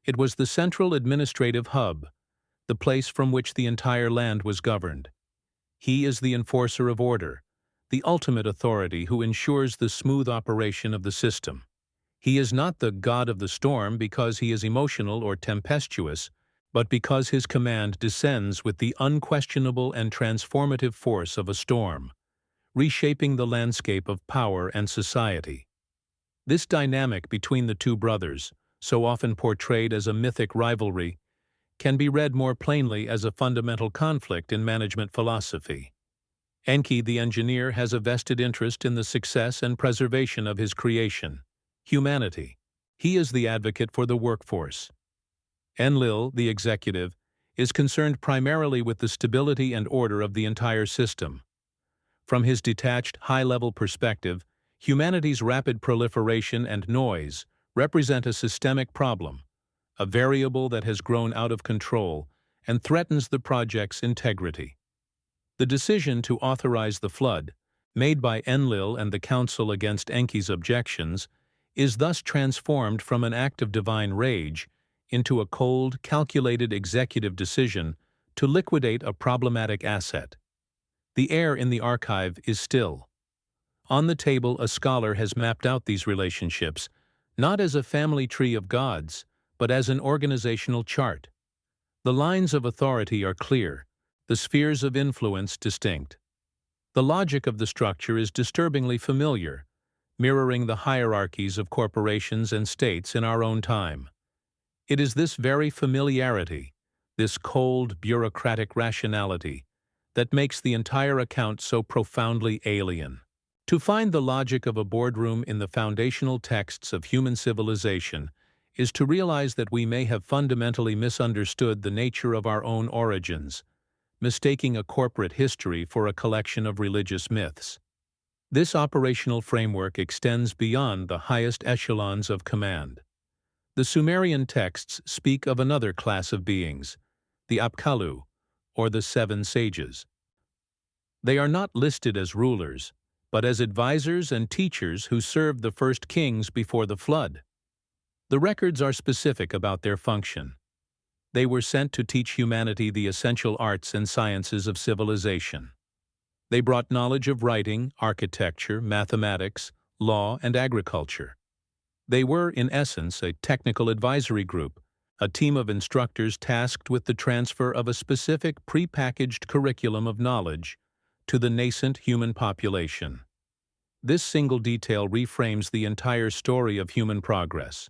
it was the central administrative hub, the place from which the entire land was governed. He is the enforcer of order, the ultimate authority who ensures the smooth operation of the system. He is not the god of the storm because he is emotional or tempestuous, but because his command descends with the unquestionable and transformative force of a storm, reshaping the landscape of power and society. This dynamic between the two brothers, so often portrayed as a mythic rivalry, can be read more plainly as a fundamental conflict in management philosophy. Enki, the engineer, has a vested interest in the success and preservation of his creation, humanity. He is the advocate for the workforce. Enlil, the executive, is concerned primarily with the stability and order of the entire system. From his detached, high-level perspective, humanity's rapid proliferation and noise represent a systemic problem, a variable that has grown out of control and threatens the project's integrity. The decision to authorize the flood, made by Enlil and the council against Enki's objections, is thus transformed from an act of divine rage into a cold, calculated executive decision to liquidate a problematic asset. The air in the archive is still. On the table, a scholar has mapped out these relationships, not as a family tree of gods, but as an organizational chart. The lines of authority are clear, the spheres of influence distinct. The logic of the structure is disturbingly familiar, mirroring the hierarchies of corporations and states in our own time. It is this very familiarity, this cold, bureaucratic rationality, that makes the entire account so profoundly alien. To find the logic of a boardroom in the foundational texts of human civilization is to realize that we may have fundamentally misunderstood the nature of our own origins, mistaking a corporate history for a collection of religious myths. This operational framework extends beyond the highest echelons of command. The Sumerian texts speak of another class of beings, the Apkallu, or the Seven Sages. They are not listed as rulers, but as advisors and teachers who served the first kings before the flood. The records are specific about their function. They were sent to teach humanity the essential arts and sciences of civilization. They brought knowledge of writing, architecture, mathematics, law, and agriculture. They were, in essence, a technical advisory group, a team of instructors tasked with the transfer of a specific prepackaged curriculum of knowledge to the nascent human population. This single detail reframes the entire story of human progress.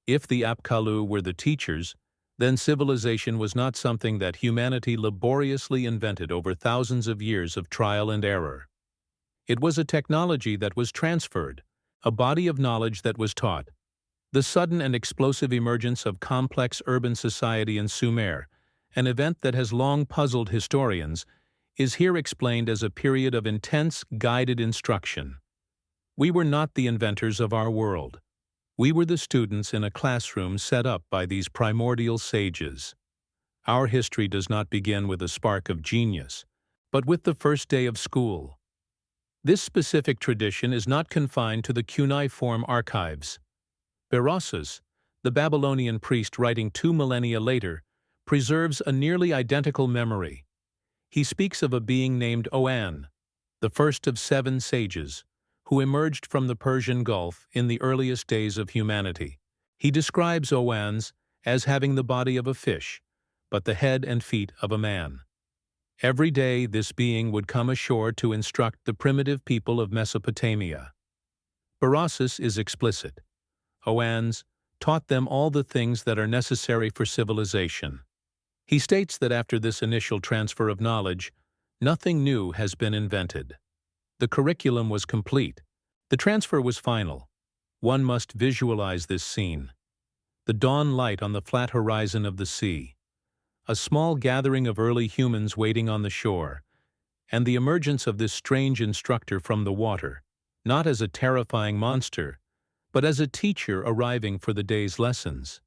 If the Apkallu were the teachers, then civilization was not something that humanity laboriously invented over thousands of years of trial and error. It was a technology that was transferred, a body of knowledge that was taught. The sudden and explosive emergence of complex urban society in Sumer, an event that has long puzzled historians, is here explained as a period of intense, guided instruction. We were not the inventors of our world. We were the students in a classroom set up by these primordial sages. Our history does not begin with a spark of genius, but with the first day of school. This specific tradition is not confined to the cuneiform archives. Berossus, the Babylonian priest writing 2 millennia later, preserves a nearly identical memory. He speaks of a being named Oan, the first of 7 sages, who emerged from the Persian Gulf in the earliest days of humanity. He describes Oans as having the body of a fish, but the head and feet of a man. Every day this being would come ashore to instruct the primitive people of Mesopotamia. Berossus is explicit. Oans taught them all the things that are necessary for civilization. He states that after this initial transfer of knowledge, nothing new has been invented. The curriculum was complete. The transfer was final. One must visualize this scene. The dawn light on the flat horizon of the sea, a small gathering of early humans waiting on the shore, and the emergence of this strange instructor from the water, not as a terrifying monster, but as a teacher arriving for the day's lessons.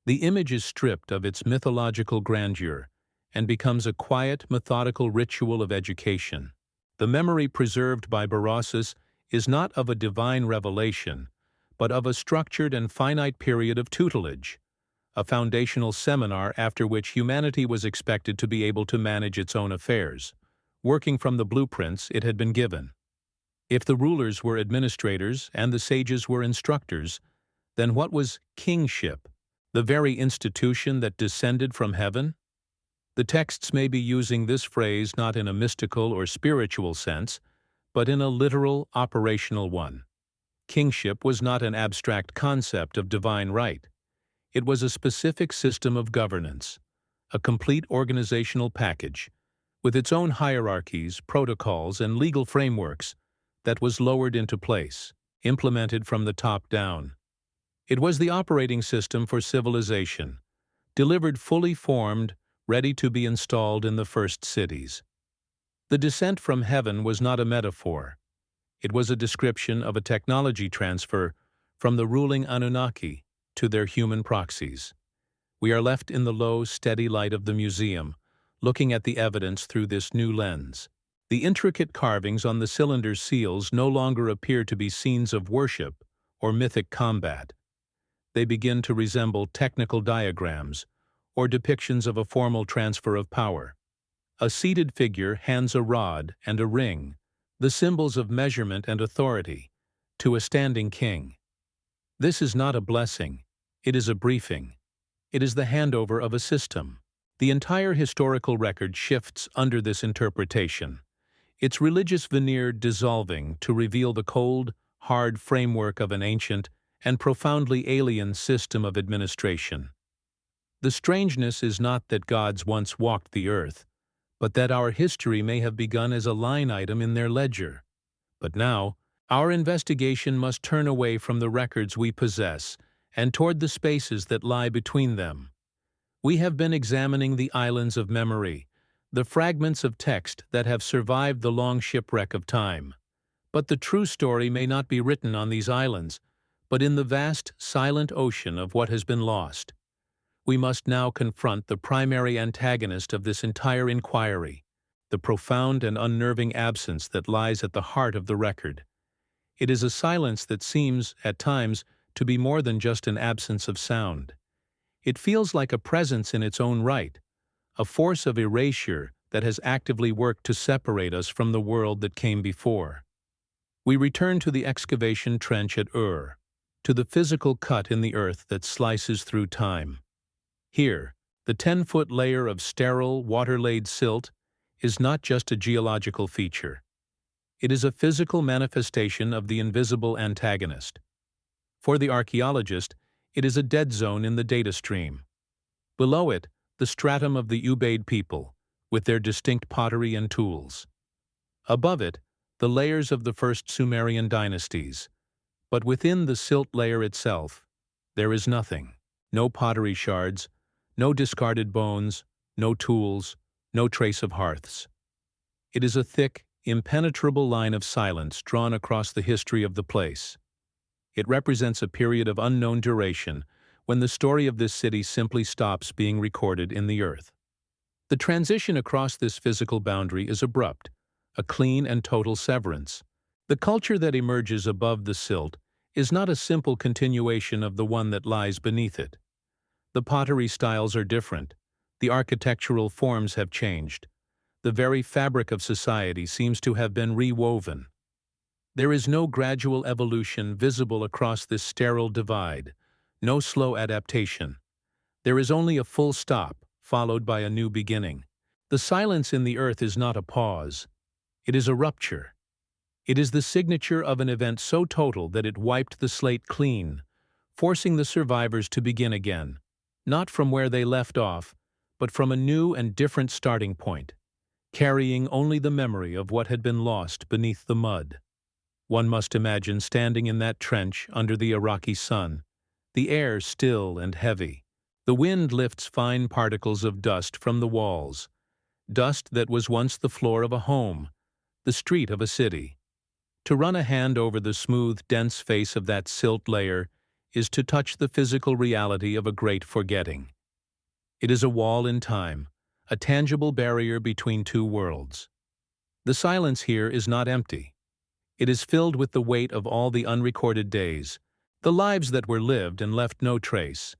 The image is stripped of its mythological grandeur and becomes a quiet, methodical ritual of education. The memory preserved by Berossus is not of a divine revelation, but of a structured and finite period of tutelage, a foundational seminar after which humanity was expected to be able to manage its own affairs, working from the blueprints it had been given. If the rulers were administrators and the sages were instructors, then what was kingship, the very institution that descended from heaven? The texts may be using this phrase not in a mystical or spiritual sense, but in a literal, operational one. Kingship was not an abstract concept of divine right. It was a specific system of governance, a complete organizational package, with its own hierarchies, protocols, and legal frameworks that was lowered into place, implemented from the top down. It was the operating system for civilization, delivered fully formed, ready to be installed in the first cities. The descent from heaven was not a metaphor. It was a description of a technology transfer from the ruling Anunnaki to their human proxies. We are left in the low, steady light of the museum, looking at the evidence through this new lens. The intricate carvings on the cylinder seals no longer appear to be scenes of worship or mythic combat. They begin to resemble technical diagrams or depictions of a formal transfer of power. A seated figure hands a rod and a ring, the symbols of measurement and authority, to a standing king. This is not a blessing, it is a briefing. It is the handover of a system. The entire historical record shifts under this interpretation, its religious veneer dissolving to reveal the cold, hard framework of an ancient and profoundly alien system of administration. The strangeness is not that gods once walked the earth, but that our history may have begun as a line item in their ledger. But now, our investigation must turn away from the records we possess and toward the spaces that lie between them. We have been examining the islands of memory, the fragments of text that have survived the long shipwreck of time. But the true story may not be written on these islands, but in the vast, silent ocean of what has been lost. We must now confront the primary antagonist of this entire inquiry, the profound and unnerving absence that lies at the heart of the record. It is a silence that seems, at times, to be more than just an absence of sound. It feels like a presence in its own right, a force of erasure that has actively worked to separate us from the world that came before. We return to the excavation trench at Ur, to the physical cut in the earth that slices through time. Here, the 10-foot layer of sterile, water-laid silt is not just a geological feature. It is a physical manifestation of the invisible antagonist. For the archaeologist, it is a dead zone in the data stream. Below it, the stratum of the Ubaid people, with their distinct pottery and tools. Above it, the layers of the first Sumerian dynasties. But within the silt layer itself, there is nothing. No pottery shards, no discarded bones, no tools, no trace of hearths. It is a thick, impenetrable line of silence drawn across the history of the place. It represents a period of unknown duration when the story of this city simply stops being recorded in the earth. The transition across this physical boundary is abrupt, a clean and total severance. The culture that emerges above the silt is not a simple continuation of the one that lies beneath it. The pottery styles are different. The architectural forms have changed. The very fabric of society seems to have been rewoven. There is no gradual evolution visible across this sterile divide, no slow adaptation. There is only a full stop, followed by a new beginning. The silence in the earth is not a pause. It is a rupture. It is the signature of an event so total that it wiped the slate clean, forcing the survivors to begin again, not from where they left off, but from a new and different starting point, carrying only the memory of what had been lost beneath the mud. One must imagine standing in that trench under the Iraqi sun, the air still and heavy. The wind lifts fine particles of dust from the walls, dust that was once the floor of a home, the street of a city. To run a hand over the smooth, dense face of that silt layer is to touch the physical reality of a great forgetting. It is a wall in time, a tangible barrier between two worlds. The silence here is not empty. It is filled with the weight of all the unrecorded days, The lives that were lived and left no trace.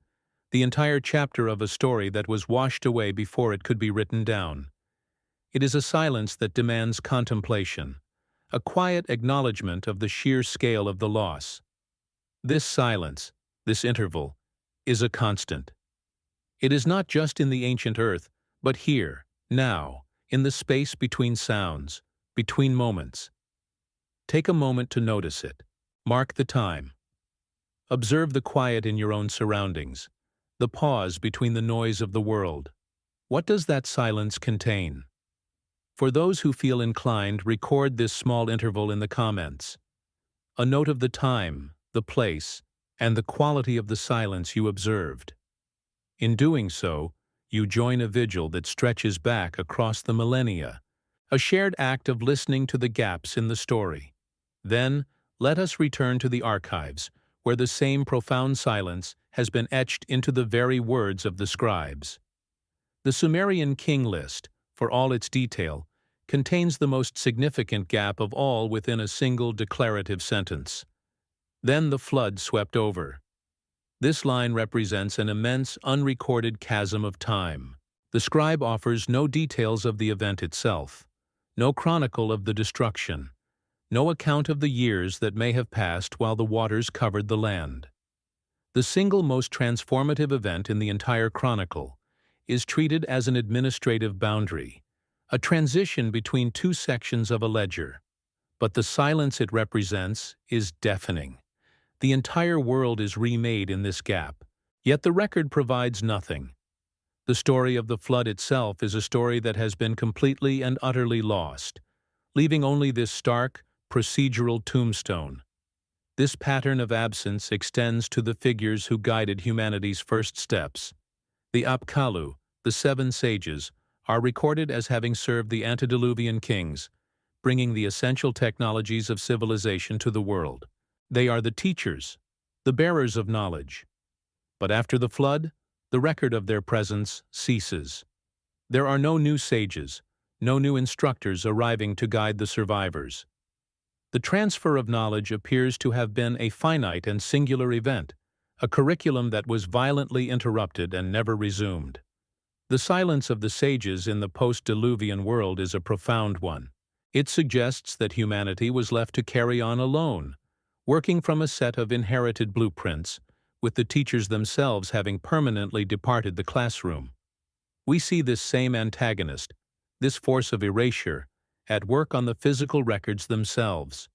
The entire chapter of a story that was washed away before it could be written down. It is a silence that demands contemplation, a quiet acknowledgement of the sheer scale of the loss. This silence, this interval, is a constant. It is not just in the ancient earth, but here, now, in the space between sounds, between moments. Take a moment to notice it. Mark the time. Observe the quiet in your own surroundings, the pause between the noise of the world. What does that silence contain? For those who feel inclined, record this small interval in the comments. A note of the time, the place, and the quality of the silence you observed. In doing so, you join a vigil that stretches back across the millennia, a shared act of listening to the gaps in the story. Then, let us return to the archives, where the same profound silence has been etched into the very words of the scribes. The Sumerian king list, for all its detail, contains the most significant gap of all within a single declarative sentence. Then the flood swept over. This line represents an immense, unrecorded chasm of time. The scribe offers no details of the event itself, no chronicle of the destruction, no account of the years that may have passed while the waters covered the land. The single most transformative event in the entire chronicle is treated as an administrative boundary, a transition between two sections of a ledger. But the silence it represents is deafening. The entire world is remade in this gap, yet the record provides nothing. The story of the flood itself is a story that has been completely and utterly lost, leaving only this stark, procedural tombstone. This pattern of absence extends to the figures who guided humanity's first steps. The Apkallu, the seven sages, are recorded as having served the antediluvian kings, bringing the essential technologies of civilization to the world. They are the teachers, the bearers of knowledge. But after the flood, the record of their presence ceases. There are no new sages, no new instructors arriving to guide the survivors. The transfer of knowledge appears to have been a finite and singular event, a curriculum that was violently interrupted and never resumed. The silence of the sages in the post-diluvian world is a profound one. It suggests that humanity was left to carry on alone, working from a set of inherited blueprints, with the teachers themselves having permanently departed the classroom. We see this same antagonist, this force of erasure, at work on the physical records themselves.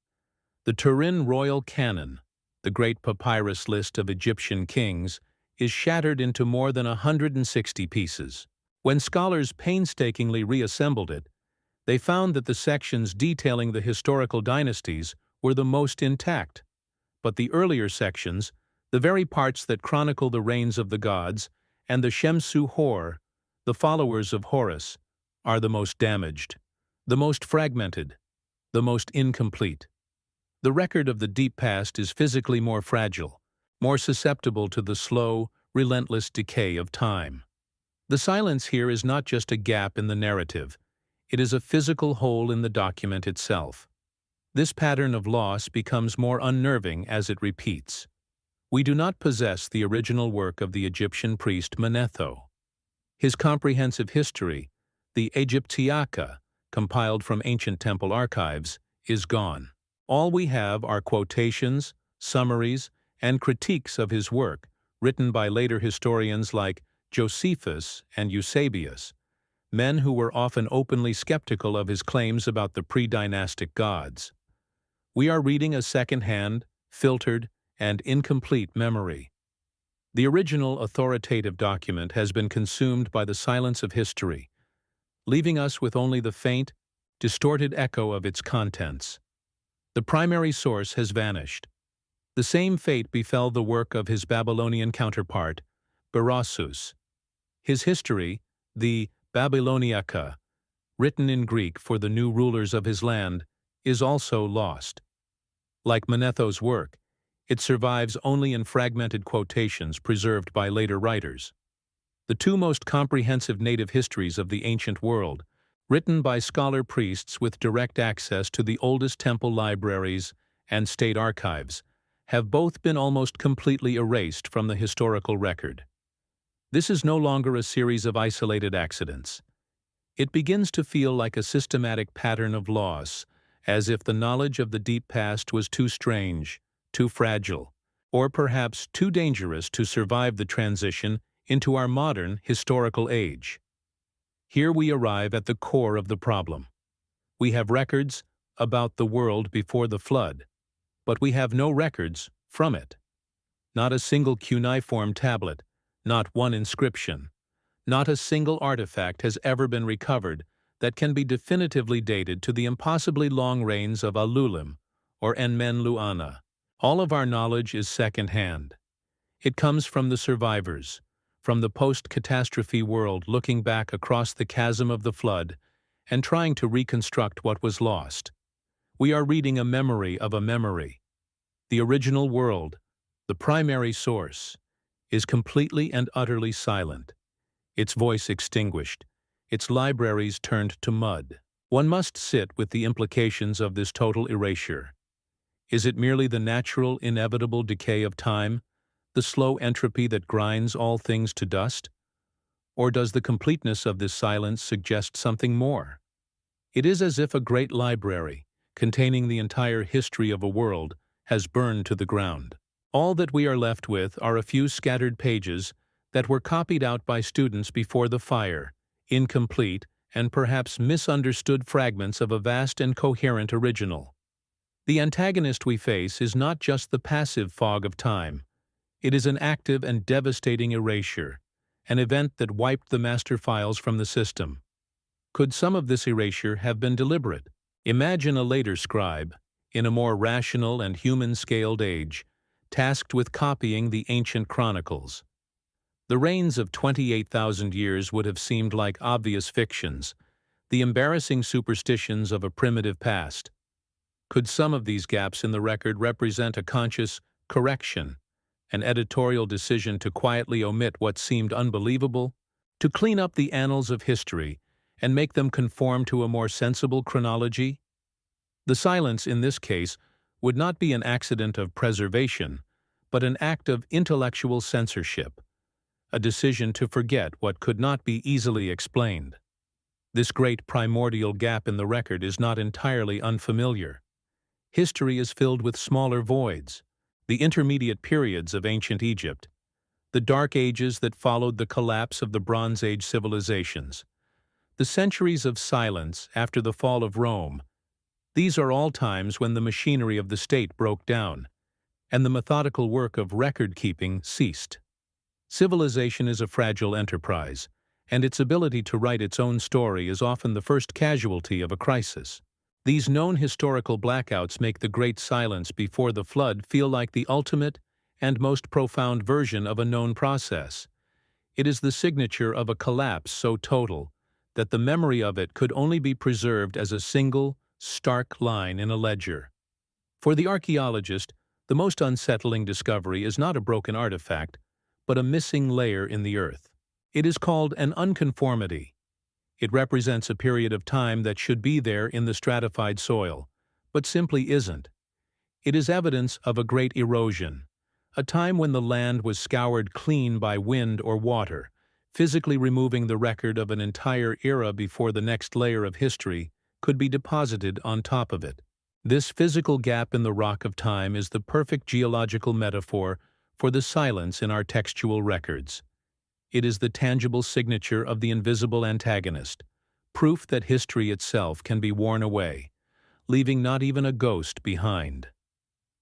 The Turin royal canon, the great papyrus list of Egyptian kings, is shattered into more than 160 pieces. When scholars painstakingly reassembled it, they found that the sections detailing the historical dynasties were the most intact, but the earlier sections, the very parts that chronicle the reigns of the gods, and the Shemsu Hor, the followers of Horus, are the most damaged, the most fragmented, the most incomplete. The record of the deep past is physically more fragile, more susceptible to the slow, relentless decay of time. The silence here is not just a gap in the narrative, it is a physical hole in the document itself. This pattern of loss becomes more unnerving as it repeats. We do not possess the original work of the Egyptian priest Manetho. His comprehensive history, the Aegyptiaca, compiled from ancient temple archives, is gone. All we have are quotations, summaries, and critiques of his work, written by later historians like Josephus and Eusebius, men who were often openly skeptical of his claims about the pre-dynastic gods. We are reading a second-hand, filtered, and incomplete memory. The original authoritative document has been consumed by the silence of history, leaving us with only the faint, distorted echo of its contents. The primary source has vanished. The same fate befell the work of his Babylonian counterpart, Berossus. His history, the Babyloniaca, written in Greek for the new rulers of his land, is also lost. Like Manetho's work, it survives only in fragmented quotations preserved by later writers. The two most comprehensive native histories of the ancient world, written by scholar priests with direct access to the oldest temple libraries and state archives, have both been almost completely erased from the historical record. This is no longer a series of isolated accidents. It begins to feel like a systematic pattern of loss, as if the knowledge of the deep past was too strange, too fragile, or perhaps too dangerous to survive the transition into our modern historical age. Here we arrive at the core of the problem. We have records about the world before the flood, but we have no records from it. Not a single cuneiform tablet, not one inscription, not a single artifact has ever been recovered that can be definitively dated to the impossibly long reigns of Alulim or Enmen-Luana. All of our knowledge is second-hand. It comes from the survivors, from the post-catastrophe world looking back across the chasm of the flood and trying to reconstruct what was lost. We are reading a memory of a memory. The original world, the primary source, is completely and utterly silent, its voice extinguished, its libraries turned to mud. One must sit with the implications of this total erasure. Is it merely the natural, inevitable decay of time, the slow entropy that grinds all things to dust? Or does the completeness of this silence suggest something more? It is as if a great library, containing the entire history of a world, has burned to the ground. All that we are left with are a few scattered pages that were copied out by students before the fire, incomplete and perhaps misunderstood fragments of a vast and coherent original. The antagonist we face is not just the passive fog of time. It is an active and devastating erasure, an event that wiped the master files from the system. Could some of this erasure have been deliberate? Imagine a later scribe, in a more rational and human-scaled age, tasked with copying the ancient chronicles. The reigns of 28,000 years would have seemed like obvious fictions, the embarrassing superstitions of a primitive past. Could some of these gaps in the record represent a conscious correction, an editorial decision to quietly omit what seemed unbelievable, to clean up the annals of history and make them conform to a more sensible chronology? The silence in this case would not be an accident of preservation, but an act of intellectual censorship, a decision to forget what could not be easily explained. This great primordial gap in the record is not entirely unfamiliar. History is filled with smaller voids, the intermediate periods of ancient Egypt, the dark ages that followed the collapse of the Bronze Age civilizations, the centuries of silence after the fall of Rome. These are all times when the machinery of the state broke down, and the methodical work of record-keeping ceased. Civilization is a fragile enterprise, and its ability to write its own story is often the first casualty of a crisis. These known historical blackouts make the Great Silence before the flood feel like the ultimate and most profound version of a known process. It is the signature of a collapse so total that the memory of it could only be preserved as a single, stark line in a ledger. For the archaeologist, the most unsettling discovery is not a broken artifact, but a missing layer in the earth. It is called an unconformity. It represents a period of time that should be there in the stratified soil, but simply isn't. It is evidence of a great erosion, a time when the land was scoured clean by wind or water, physically removing the record of an entire era before the next layer of history could be deposited on top of it. This physical gap in the rock of time is the perfect geological metaphor for the silence in our textual records. It is the tangible signature of the invisible antagonist, proof that history itself can be worn away, leaving not even a ghost behind.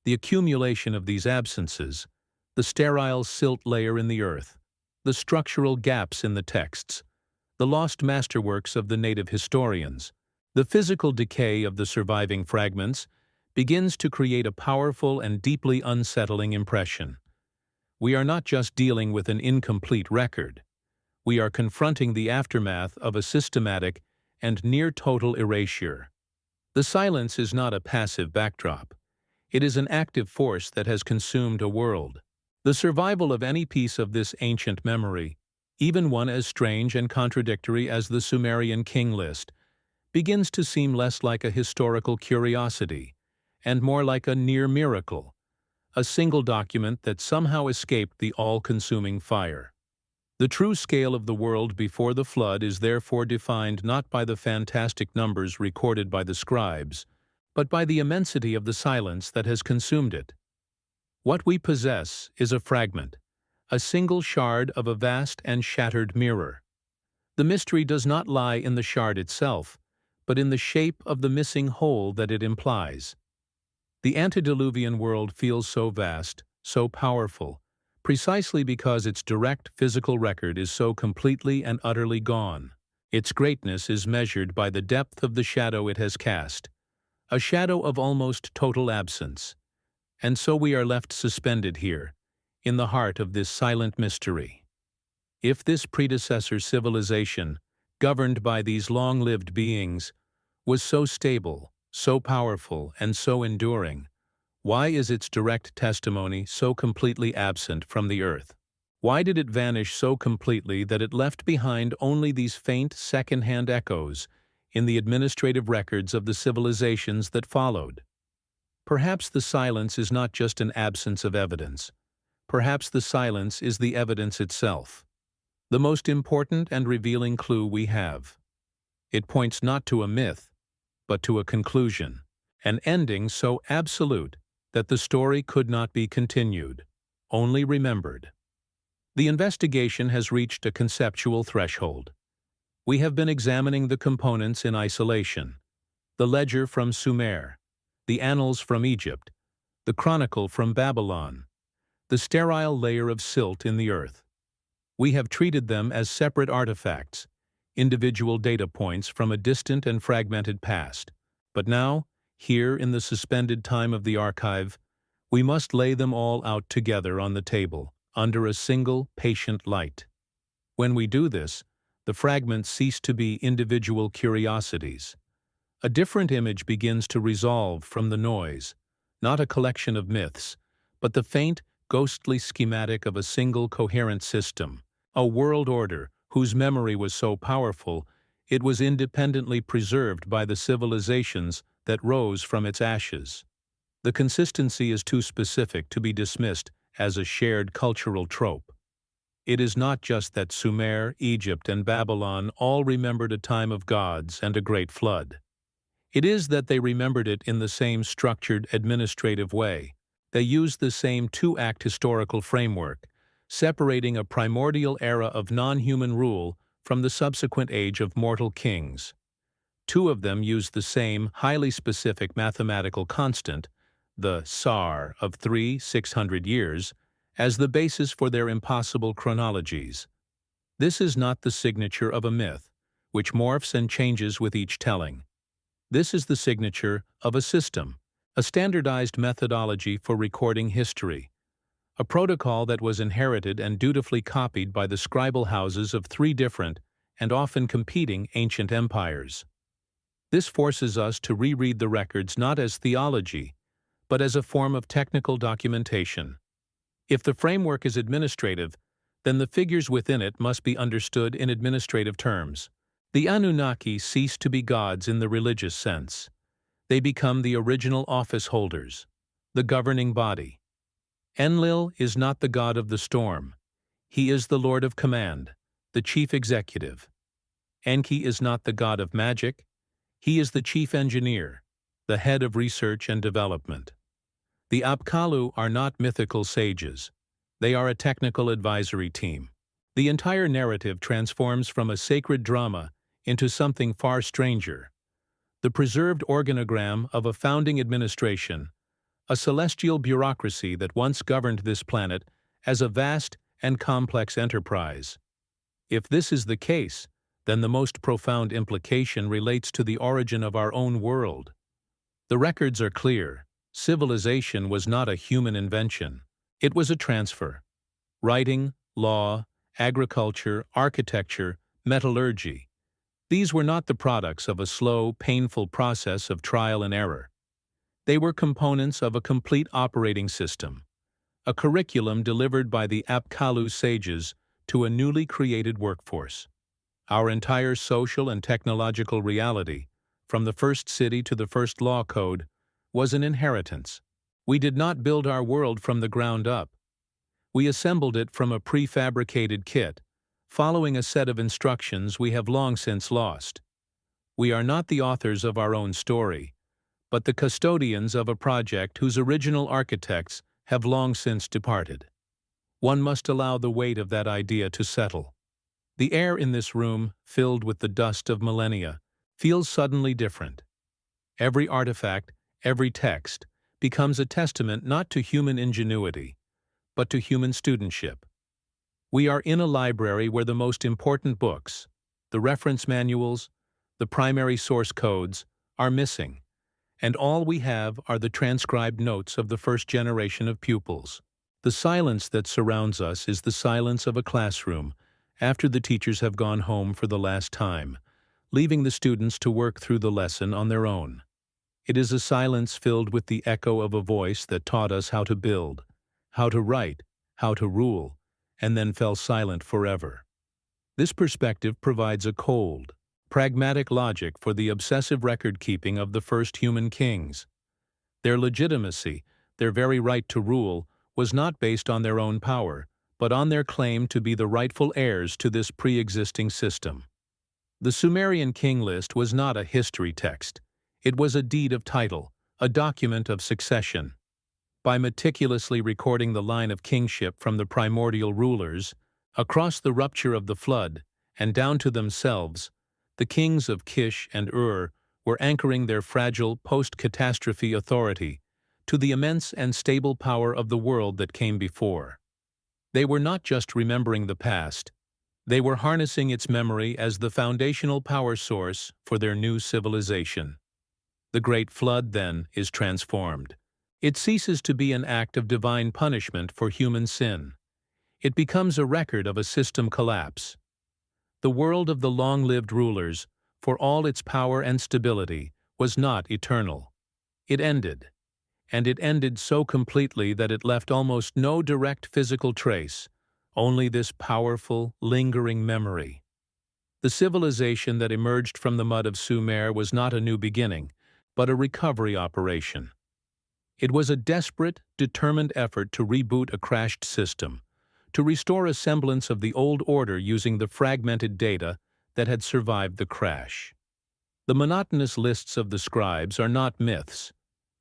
The accumulation of these absences, the sterile silt layer in the earth, the structural gaps in the texts, the lost masterworks of the native historians, the physical decay of the surviving fragments, begins to create a powerful and deeply unsettling impression. We are not just dealing with an incomplete record. We are confronting the aftermath of a systematic and near-total erasure. The silence is not a passive backdrop. It is an active force that has consumed a world. The survival of any piece of this ancient memory, even one as strange and contradictory as the Sumerian king list, begins to seem less like a historical curiosity and more like a near miracle, a single document that somehow escaped the all-consuming fire. The true scale of the world before the flood is therefore defined not by the fantastic numbers recorded by the scribes, but by the immensity of the silence that has consumed it. What we possess is a fragment, a single shard of a vast and shattered mirror. The mystery does not lie in the shard itself, but in the shape of the missing whole that it implies. The antediluvian world feels so vast, so powerful, precisely because its direct physical record is so completely and utterly gone. Its greatness is measured by the depth of the shadow it has cast, a shadow of almost total absence. And so we are left suspended here, in the heart of this silent mystery. If this predecessor civilization, governed by these long-lived beings, was so stable, so powerful, and so enduring, why is its direct testimony so completely absent from the earth? Why did it vanish so completely that it left behind only these faint second-hand echoes in the administrative records of the civilizations that followed? Perhaps the silence is not just an absence of evidence. Perhaps the silence is the evidence itself, the most important and revealing clue we have. It points not to a myth, but to a conclusion, an ending so absolute that the story could not be continued, only remembered. The investigation has reached a conceptual threshold. We have been examining the components in isolation: the ledger from Sumer, the annals from Egypt, the chronicle from Babylon, the sterile layer of silt in the earth. We have treated them as separate artifacts, individual data points from a distant and fragmented past. But now, here in the suspended time of the archive, we must lay them all out together on the table, under a single, patient light. When we do this, the fragments cease to be individual curiosities. A different image begins to resolve from the noise, not a collection of myths, but the faint, ghostly schematic of a single coherent system, a world order whose memory was so powerful it was independently preserved by the civilizations that rose from its ashes. The consistency is too specific to be dismissed as a shared cultural trope. It is not just that Sumer, Egypt, and Babylon all remembered a time of gods and a great flood. It is that they remembered it in the same structured administrative way. They used the same two-act historical framework, separating a primordial era of non-human rule from the subsequent age of mortal kings. Two of them used the same highly specific mathematical constant, the SAR of 600 years, as the basis for their impossible chronologies. This is not the signature of a myth, which morphs and changes with each telling. This is the signature of a system, a standardized methodology for recording history, a protocol that was inherited and dutifully copied by the scribal houses of three different and often competing ancient empires. This forces us to reread the records not as theology, but as a form of technical documentation. If the framework is administrative, then the figures within it must be understood in administrative terms. The Anunnaki cease to be gods in the religious sense. They become the original office holders, the governing body. Enlil is not the god of the storm. He is the lord of command, the chief executive. Enki is not the god of magic. He is the chief engineer, the head of research and development. The Apkallu are not mythical sages. They are a technical advisory team. The entire narrative transforms from a sacred drama into something far stranger: the preserved organogram of a founding administration, a celestial bureaucracy that once governed this planet as a vast and complex enterprise. If this is the case, then the most profound implication relates to the origin of our own world. The records are clear. Civilization was not a human invention. It was a transfer. Writing, law, agriculture, architecture, metallurgy. These were not the products of a slow, painful process of trial and error. They were components of a complete operating system, a curriculum delivered by the Apkallu sages to a newly created workforce. Our entire social and technological reality, from the first city to the first law code, was an inheritance, We did not build our world from the ground up. We assembled it from a prefabricated kit, following a set of instructions we have long since lost. We are not the authors of our own story, but the custodians of a project whose original architects have long since departed. One must allow the weight of that idea to settle. The air in this room, filled with the dust of millennia, feels suddenly different. Every artifact, every text, becomes a testament not to human ingenuity, but to human studentship. We are in a library where the most important books, the reference manuals, the primary source codes, are missing, and all we have are the transcribed notes of the first generation of pupils. The silence that surrounds us is the silence of a classroom after the teachers have gone home for the last time, leaving the students to work through the lesson on their own. It is a silence filled with the echo of a voice that taught us how to build, how to write, how to rule, and then fell silent forever. This perspective provides a cold, pragmatic logic for the obsessive record-keeping of the first human kings. Their legitimacy, their very right to rule, was not based on their own power, but on their claim to be the rightful heirs to this pre-existing system. The Sumerian king list was not a history text. It was a deed of title, a document of succession. By meticulously recording the line of kingship from the primordial rulers, across the rupture of the flood, and down to themselves, the kings of Kish and Ur were anchoring their fragile post-catastrophe authority to the immense and stable power of the world that came before. They were not just remembering the past, they were harnessing its memory as the foundational power source for their new civilization. The Great Flood, then, is transformed. It ceases to be an act of divine punishment for human sin. It becomes a record of a system collapse. The world of the long-lived rulers, for all its power and stability, was not eternal. It ended. And it ended so completely that it left almost no direct physical trace, only this powerful, lingering memory. The civilization that emerged from the mud of Sumer was not a new beginning, but a recovery operation. It was a desperate, determined effort to reboot a crashed system, to restore a semblance of the old order using the fragmented data that had survived the crash. The monotonous lists of the scribes are not myths.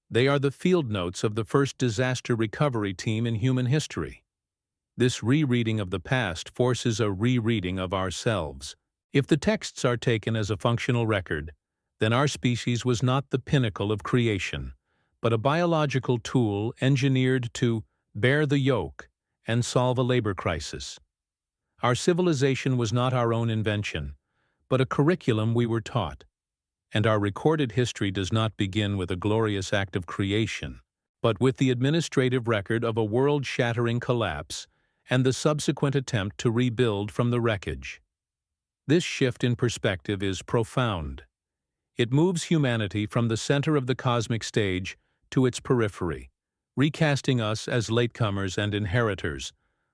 They are the field notes of the first disaster recovery team in human history. This rereading of the past forces a rereading of ourselves. If the texts are taken as a functional record, then our species was not the pinnacle of creation, but a biological tool engineered to bear the yoke and solve a labor crisis. Our civilization was not our own invention, but a curriculum we were taught. And our recorded history does not begin with a glorious act of creation, but with the administrative record of a world-shattering collapse and the subsequent attempt to rebuild from the wreckage. This shift in perspective is profound. It moves humanity from the center of the cosmic stage to its periphery, recasting us as latecomers and inheritors,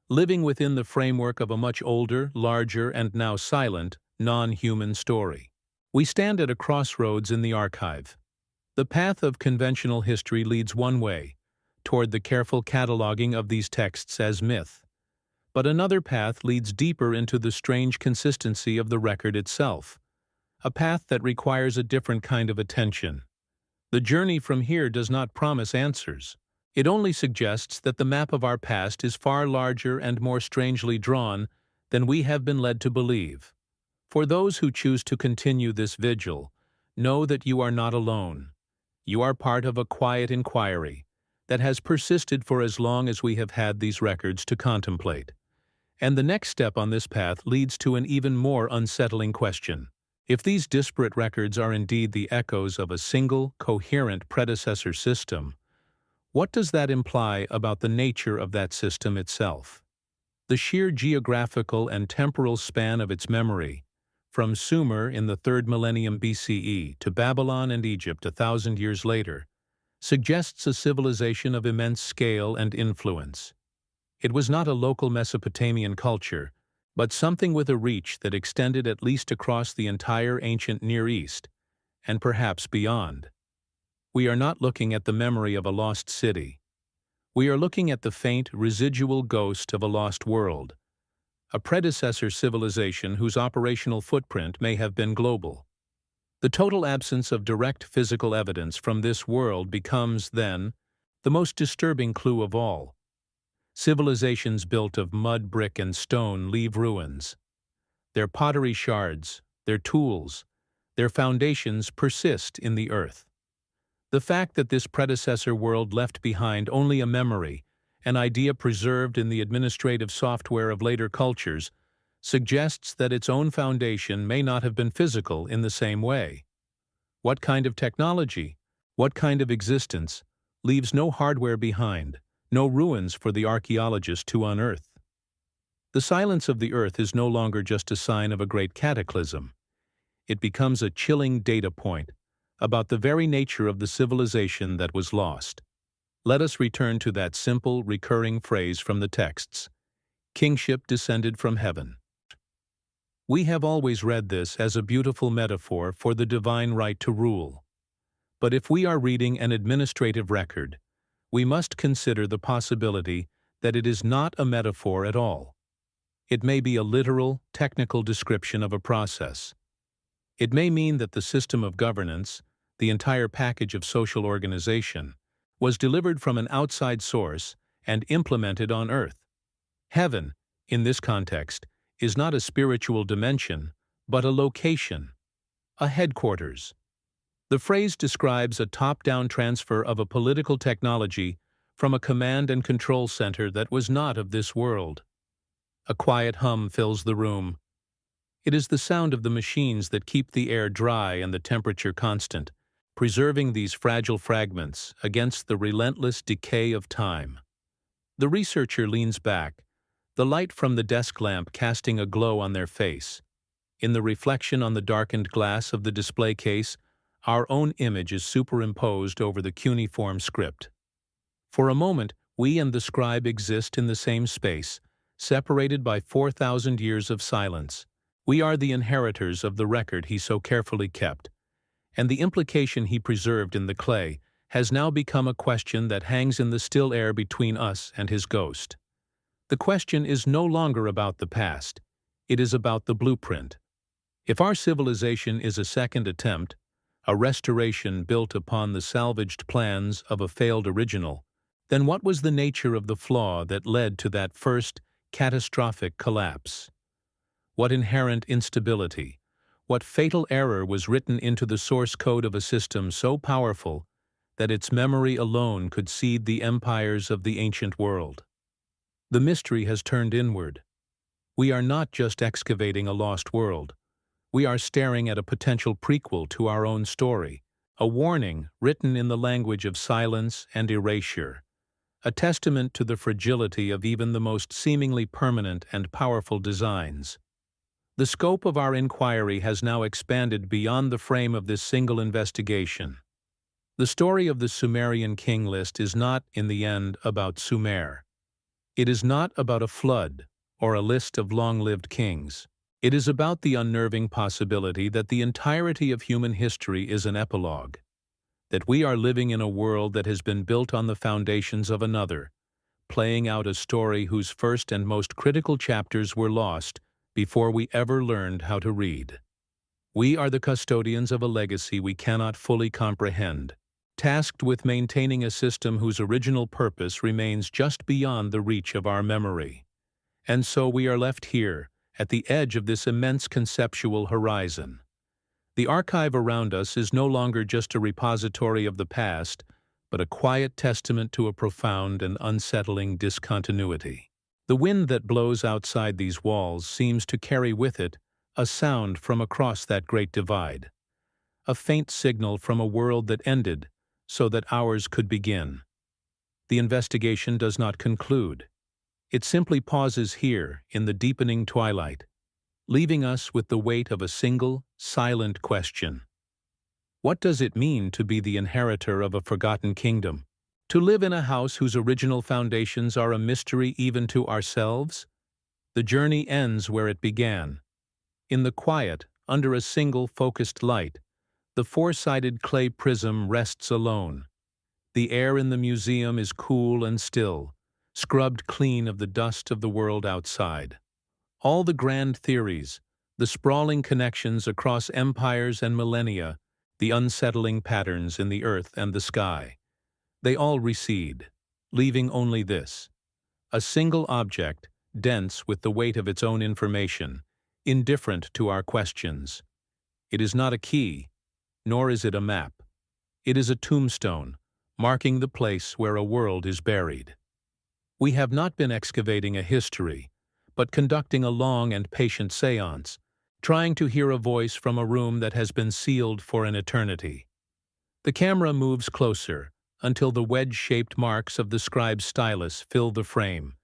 living within the framework of a much older, larger, and now silent, non-human story. We stand at a crossroads in the archive. The path of conventional history leads one way, toward the careful cataloging of these texts as myth. But another path leads deeper into the strange consistency of the record itself, a path that requires a different kind of attention. The journey from here does not promise answers. It only suggests that the map of our past is far larger and more strangely drawn than we have been led to believe. For those who choose to continue this vigil, know that you are not alone. You are part of a quiet inquiry that has persisted for as long as we have had these records to contemplate. And the next step on this path leads to an even more unsettling question. If these disparate records are indeed the echoes of a single, coherent predecessor system, what does that imply about the nature of that system itself? The sheer geographical and temporal span of its memory, from Sumer in the 3rd millennium BCE to Babylon and Egypt 1,000 years later, suggests a civilization of immense scale and influence. It was not a local Mesopotamian culture, but something with a reach that extended at least across the entire ancient Near East, and perhaps beyond. We are not looking at the memory of a lost city. We are looking at the faint, residual ghost of a lost world, a predecessor civilization whose operational footprint may have been global. The total absence of direct physical evidence from this world becomes, then, the most disturbing clue of all. Civilizations built of mud, brick, and stone leave ruins. Their pottery shards, their tools, their foundations persist in the earth. The fact that this predecessor world left behind only a memory, an idea preserved in the administrative software of later cultures, suggests that its own foundation may not have been physical in the same way. What kind of technology, what kind of existence, leaves no hardware behind, no ruins for the archaeologist to unearth? The silence of the earth is no longer just a sign of a great cataclysm. It becomes a chilling data point about the very nature of the civilization that was lost. Let us return to that simple, recurring phrase from the texts: kingship descended from heaven. We have always read this as a beautiful metaphor for the divine right to rule. But if we are reading an administrative record, we must consider the possibility that it is not a metaphor at all. It may be a literal, technical description of a process. It may mean that the system of governance, the entire package of social organization, was delivered from an outside source and implemented on earth. Heaven, in this context, is not a spiritual dimension, but a location, a headquarters. The phrase describes a top-down transfer of a political technology from a command and control center that was not of this world. A quiet hum fills the room. It is the sound of the machines that keep the air dry and the temperature constant, preserving these fragile fragments against the relentless decay of time. The researcher leans back, the light from the desk lamp casting a glow on their face. In the reflection on the darkened glass of the display case, our own image is superimposed over the cuneiform script. For a moment, we and the scribe exist in the same space, separated by 4,000 years of silence. We are the inheritors of the record he so carefully kept, and the implication he preserved in the clay has now become a question that hangs in the still air between us and his ghost. The question is no longer about the past. It is about the blueprint. If our civilization is a second attempt, a restoration built upon the salvaged plans of a failed original, then what was the nature of the flaw that led to that first catastrophic collapse? What inherent instability, what fatal error was written into the source code of a system so powerful that its memory alone could seed the empires of the ancient world? The mystery has turned inward. We are not just excavating a lost world. We are staring at a potential prequel to our own story, a warning written in the language of silence and erasure, a testament to the fragility of even the most seemingly permanent and powerful designs. The scope of our inquiry has now expanded beyond the frame of this single investigation. The story of the Sumerian king list is not, in the end, about Sumer. It is not about a flood or a list of long-lived kings. It is about the unnerving possibility that the entirety of human history is an epilogue, that we are living in a world that has been built on the foundations of another, playing out a story whose first and most critical chapters were lost before we ever learned how to read. We are the custodians of a legacy we cannot fully comprehend, tasked with maintaining a system whose original purpose remains just beyond the reach of our memory. And so we are left here, at the edge of this immense conceptual horizon. The archive around us is no longer just a repository of the past, but a quiet testament to a profound and unsettling discontinuity. The wind that blows outside these walls seems to carry with it a sound from across that great divide, a faint signal from a world that ended so that ours could begin. The investigation does not conclude. It simply pauses here in the deepening twilight, leaving us with the weight of a single, silent question. What does it mean to be the inheritor of a forgotten kingdom? To live in a house whose original foundations are a mystery even to ourselves? The journey ends where it began. In the quiet, under a single focused light, The four-sided clay prism rests alone. The air in the museum is cool and still, scrubbed clean of the dust of the world outside. All the grand theories, the sprawling connections across empires and millennia, the unsettling patterns in the earth and the sky, they all recede, leaving only this: a single object, dense with the weight of its own information, indifferent to our questions. It is not a key, nor is it a map. It is a tombstone, marking the place where a world is buried. We have not been excavating a history, but conducting a long and patient séance, trying to hear a voice from a room that has been sealed for an eternity. The camera moves closer, until the wedge-shaped marks of the scribe's stylus fill the frame,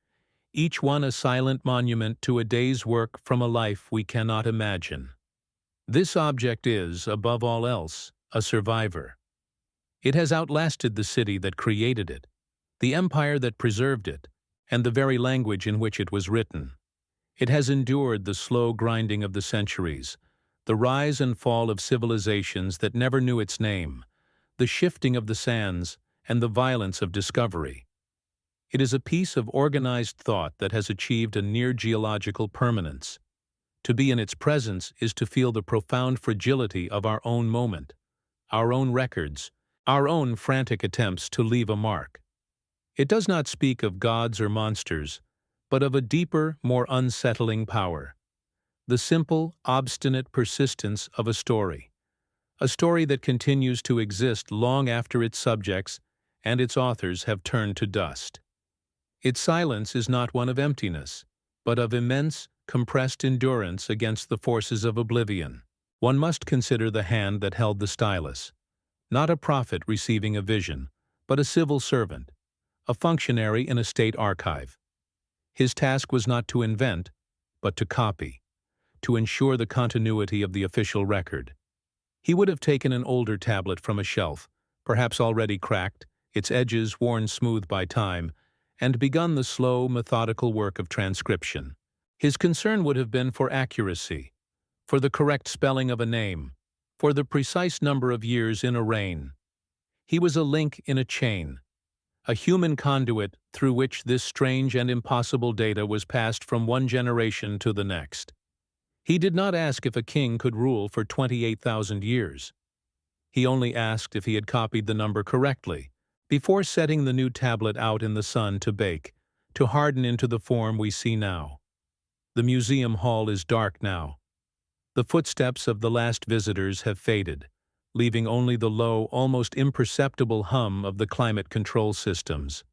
each one a silent monument to a day's work from a life we cannot imagine. This object is, above all else, a survivor. It has outlasted the city that created it, the empire that preserved it, and the very language in which it was written. It has endured the slow grinding of the centuries, the rise and fall of civilizations that never knew its name, the shifting of the sands, and the violence of discovery. It is a piece of organized thought that has achieved a near-geological permanence. To be in its presence is to feel the profound fragility of our own moment, our own records, our own frantic attempts to leave a mark. It does not speak of gods or monsters, but of a deeper, more unsettling power. The simple, obstinate persistence of a story that continues to exist long after its subjects and its authors have turned to dust. Its silence is not one of emptiness, but of immense, compressed endurance against the forces of oblivion. One must consider the hand that held the stylus, not a prophet receiving a vision, but a civil servant, a functionary in a state archive. His task was not to invent, but to copy, to ensure the continuity of the official record. He would have taken an older tablet from a shelf, perhaps already cracked, its edges worn smooth by time, and begun the slow, methodical work of transcription. His concern would have been for accuracy, for the correct spelling of a name, for the precise number of years in a reign. He was a link in a chain, a human conduit through which this strange and impossible data was passed from one generation to the next. He did not ask if a king could rule for 28,000 years. He only asked if he had copied the number correctly, before setting the new tablet out in the sun to bake, to harden into the form we see now. The museum hall is dark now. The footsteps of the last visitors have faded, leaving only the low, almost imperceptible hum of the climate control systems.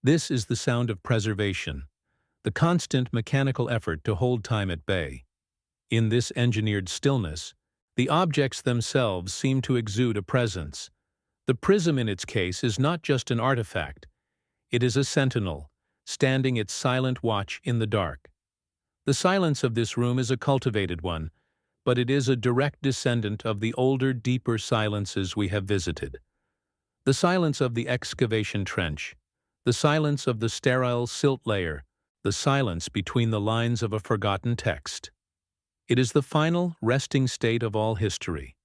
This is the sound of preservation, the constant mechanical effort to hold time at bay. In this engineered stillness, the objects themselves seem to exude a presence. The prism in its case is not just an artifact. It is a sentinel, standing its silent watch in the dark. The silence of this room is a cultivated one, but it is a direct descendant of the older, deeper silences we have visited. The silence of the excavation trench, the silence of the sterile silt layer, the silence between the lines of a forgotten text. It is the final, resting state of all history,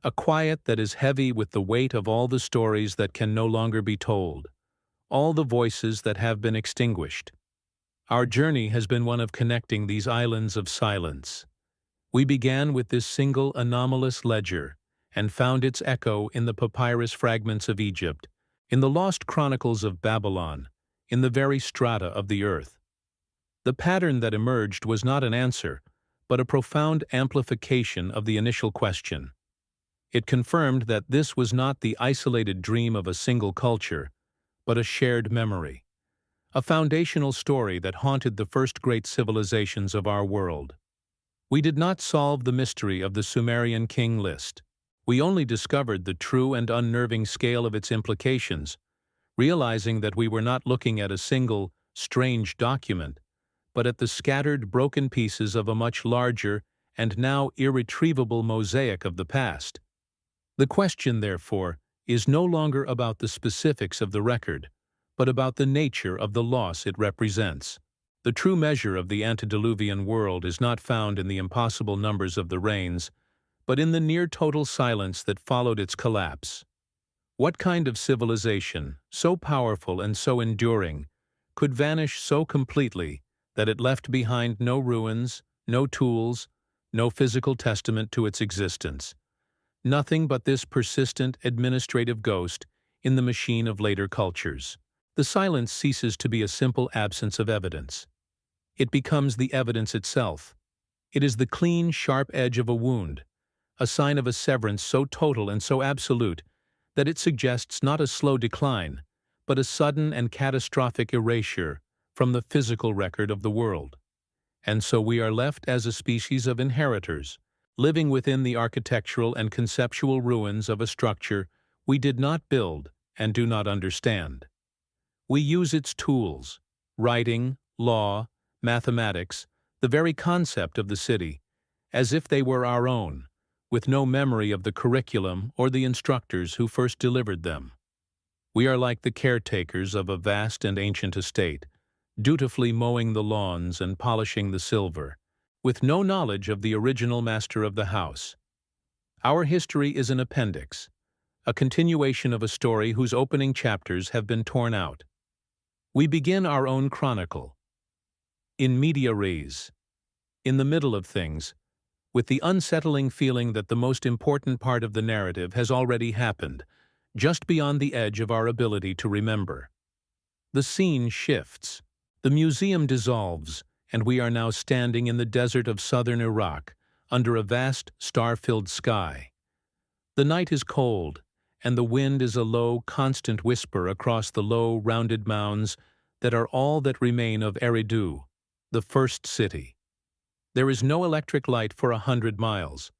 a quiet that is heavy with the weight of all the stories that can no longer be told, all the voices that have been extinguished. Our journey has been one of connecting these islands of silence. We began with this single anomalous ledger and found its echo in the papyrus fragments of Egypt, in the lost chronicles of Babylon, in the very strata of the earth. The pattern that emerged was not an answer, but a profound amplification of the initial question. It confirmed that this was not the isolated dream of a single culture, but a shared memory, a foundational story that haunted the first great civilizations of our world. We did not solve the mystery of the Sumerian king list. We only discovered the true and unnerving scale of its implications, realizing that we were not looking at a single, strange document, but at the scattered, broken pieces of a much larger and now irretrievable mosaic of the past. The question, therefore, is no longer about the specifics of the record, but about the nature of the loss it represents. The true measure of the antediluvian world is not found in the impossible numbers of the rains, but in the near-total silence that followed its collapse. What kind of civilization, so powerful and so enduring, could vanish so completely that it left behind no ruins, no tools, no physical testament to its existence? Nothing but this persistent administrative ghost in the machine of later cultures. The silence ceases to be a simple absence of evidence. It becomes the evidence itself. It is the clean, sharp edge of a wound, a sign of a severance so total and so absolute that it suggests not a slow decline, but a sudden and catastrophic erasure from the physical record of the world. And so we are left as a species of inheritors, living within the architectural and conceptual ruins of a structure we did not build and do not understand. We use its tools, writing, law, mathematics, the very concept of the city, as if they were our own, with no memory of the curriculum or the instructors who first delivered them. We are like the caretakers of a vast and ancient estate, dutifully mowing the lawns and polishing the silver, with no knowledge of the original master of the house. Our history is an appendix, a continuation of a story whose opening chapters have been torn out. We begin our own chronicle, in media res, in the middle of things, with the unsettling feeling that the most important part of the narrative has already happened, just beyond the edge of our ability to remember. The scene shifts. The museum dissolves, and we are now standing in the desert of southern Iraq, under a vast, star-filled sky. The night is cold, and the wind is a low, constant whisper across the low, rounded mounds that are all that remain of Eridu, the first city. There is no electric light for 100 miles.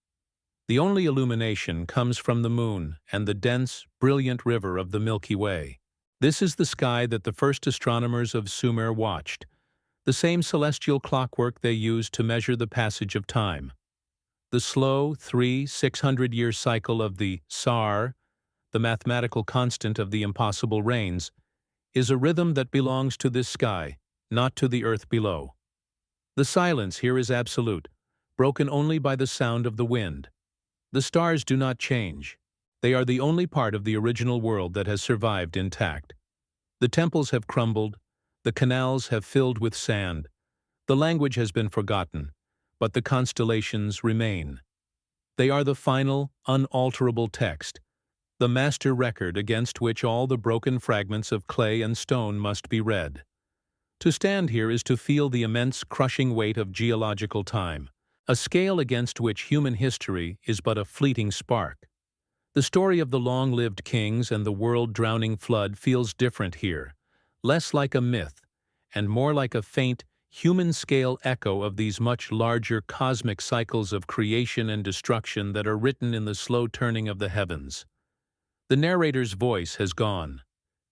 The only illumination comes from the moon and the dense, brilliant river of the Milky Way. This is the sky that the first astronomers of Sumer watched, the same celestial clockwork they used to measure the passage of time. The slow 600-year cycle of the Sar, the mathematical constant of the impossible rains, is a rhythm that belongs to this sky, not to the earth below. The silence here is absolute, broken only by the sound of the wind. The stars do not change. They are the only part of the original world that has survived intact. The temples have crumbled, the canals have filled with sand, the language has been forgotten, but the constellations remain. They are the final, unalterable text, the master record against which all the broken fragments of clay and stone must be read. To stand here is to feel the immense, crushing weight of geological time, a scale against which human history is but a fleeting spark. The story of the long-lived kings and the world-drowning flood feels different here, less like a myth, and more like a faint, human-scale echo of these much larger cosmic cycles of creation and destruction that are written in the slow turning of the heavens. The narrator's voice has gone.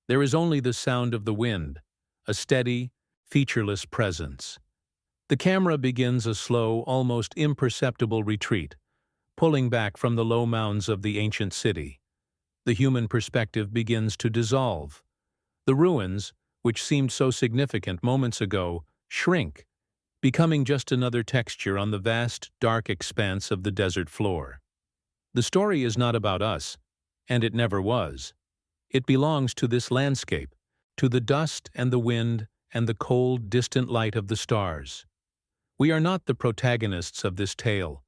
There is only the sound of the wind, a steady, featureless presence. The camera begins a slow, almost imperceptible retreat, pulling back from the low mounds of the ancient city. The human perspective begins to dissolve. The ruins, which seemed so significant moments ago, shrink, becoming just another texture on the vast, dark expanse of the desert floor. The story is not about us, and it never was. It belongs to this landscape, to the dust and the wind and the cold, distant light of the stars. We are not the protagonists of this tale.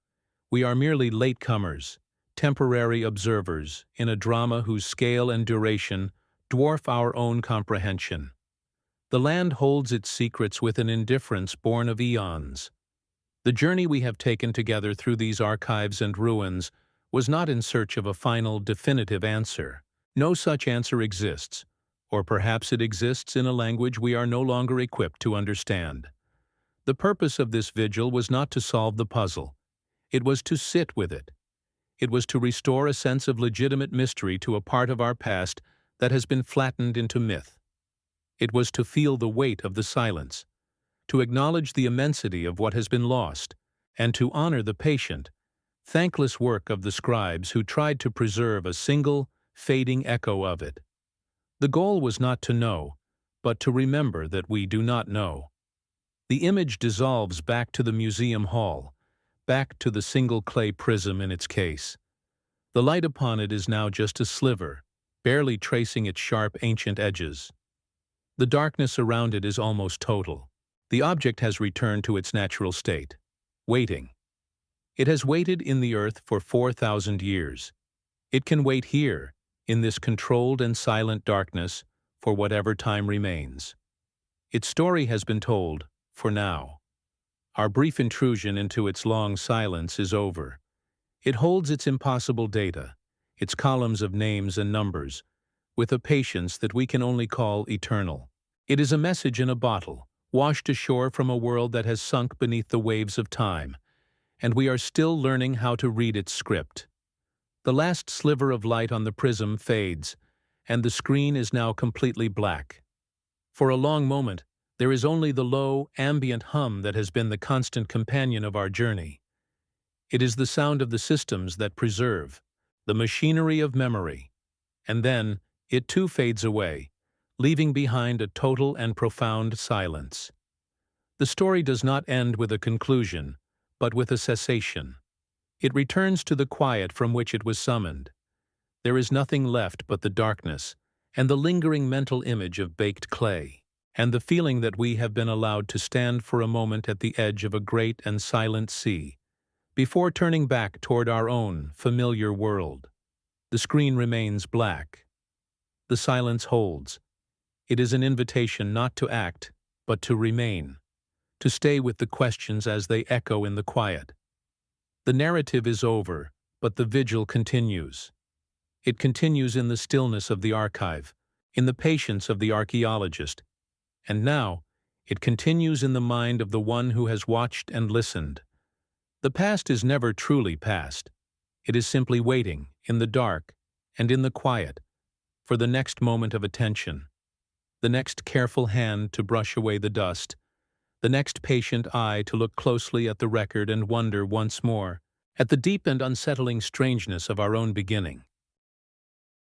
We are merely latecomers, temporary observers in a drama whose scale and duration dwarf our own comprehension. The land holds its secrets with an indifference born of eons. The journey we have taken together through these archives and ruins was not in search of a final, definitive answer. No such answer exists, or perhaps it exists in a language we are no longer equipped to understand. The purpose of this vigil was not to solve the puzzle. It was to sit with it. It was to restore a sense of legitimate mystery to a part of our past that has been flattened into myth. It was to feel the weight of the silence, to acknowledge the immensity of what has been lost, and to honor the patient, thankless work of the scribes who tried to preserve a single, fading echo of it. The goal was not to know, but to remember that we do not know. The image dissolves back to the museum hall, back to the single clay prism in its case. The light upon it is now just a sliver, barely tracing its sharp ancient edges. The darkness around it is almost total. The object has returned to its natural state, waiting. It has waited in the earth for 4,000 years. It can wait here, in this controlled and silent darkness, for whatever time remains. Its story has been told, for now. Our brief intrusion into its long silence is over. It holds its impossible data, its columns of names and numbers, with a patience that we can only call eternal. It is a message in a bottle, washed ashore from a world that has sunk beneath the waves of time, and we are still learning how to read its script. The last sliver of light on the prism fades, and the screen is now completely black. For a long moment, there is only the low, ambient hum that has been the constant companion of our journey. It is the sound of the systems that preserve, the machinery of memory. And then, it too fades away, leaving behind a total and profound silence. The story does not end with a conclusion, but with a cessation. It returns to the quiet from which it was summoned. There is nothing left but the darkness, and the lingering mental image of baked clay, and the feeling that we have been allowed to stand for a moment at the edge of a great and silent sea, before turning back toward our own familiar world. The screen remains black. The silence holds. It is an invitation not to act, but to remain, to stay with the questions as they echo in the quiet. The narrative is over, but the vigil continues. It continues in the stillness of the archive, in the patience of the archaeologist, and now it continues in the mind of the one who has watched and listened. The past is never truly past. It is simply waiting, in the dark and in the quiet, for the next moment of attention, the next careful hand to brush away the dust, the next patient eye to look closely at the record and wonder once more at the deep and unsettling strangeness of our own beginning.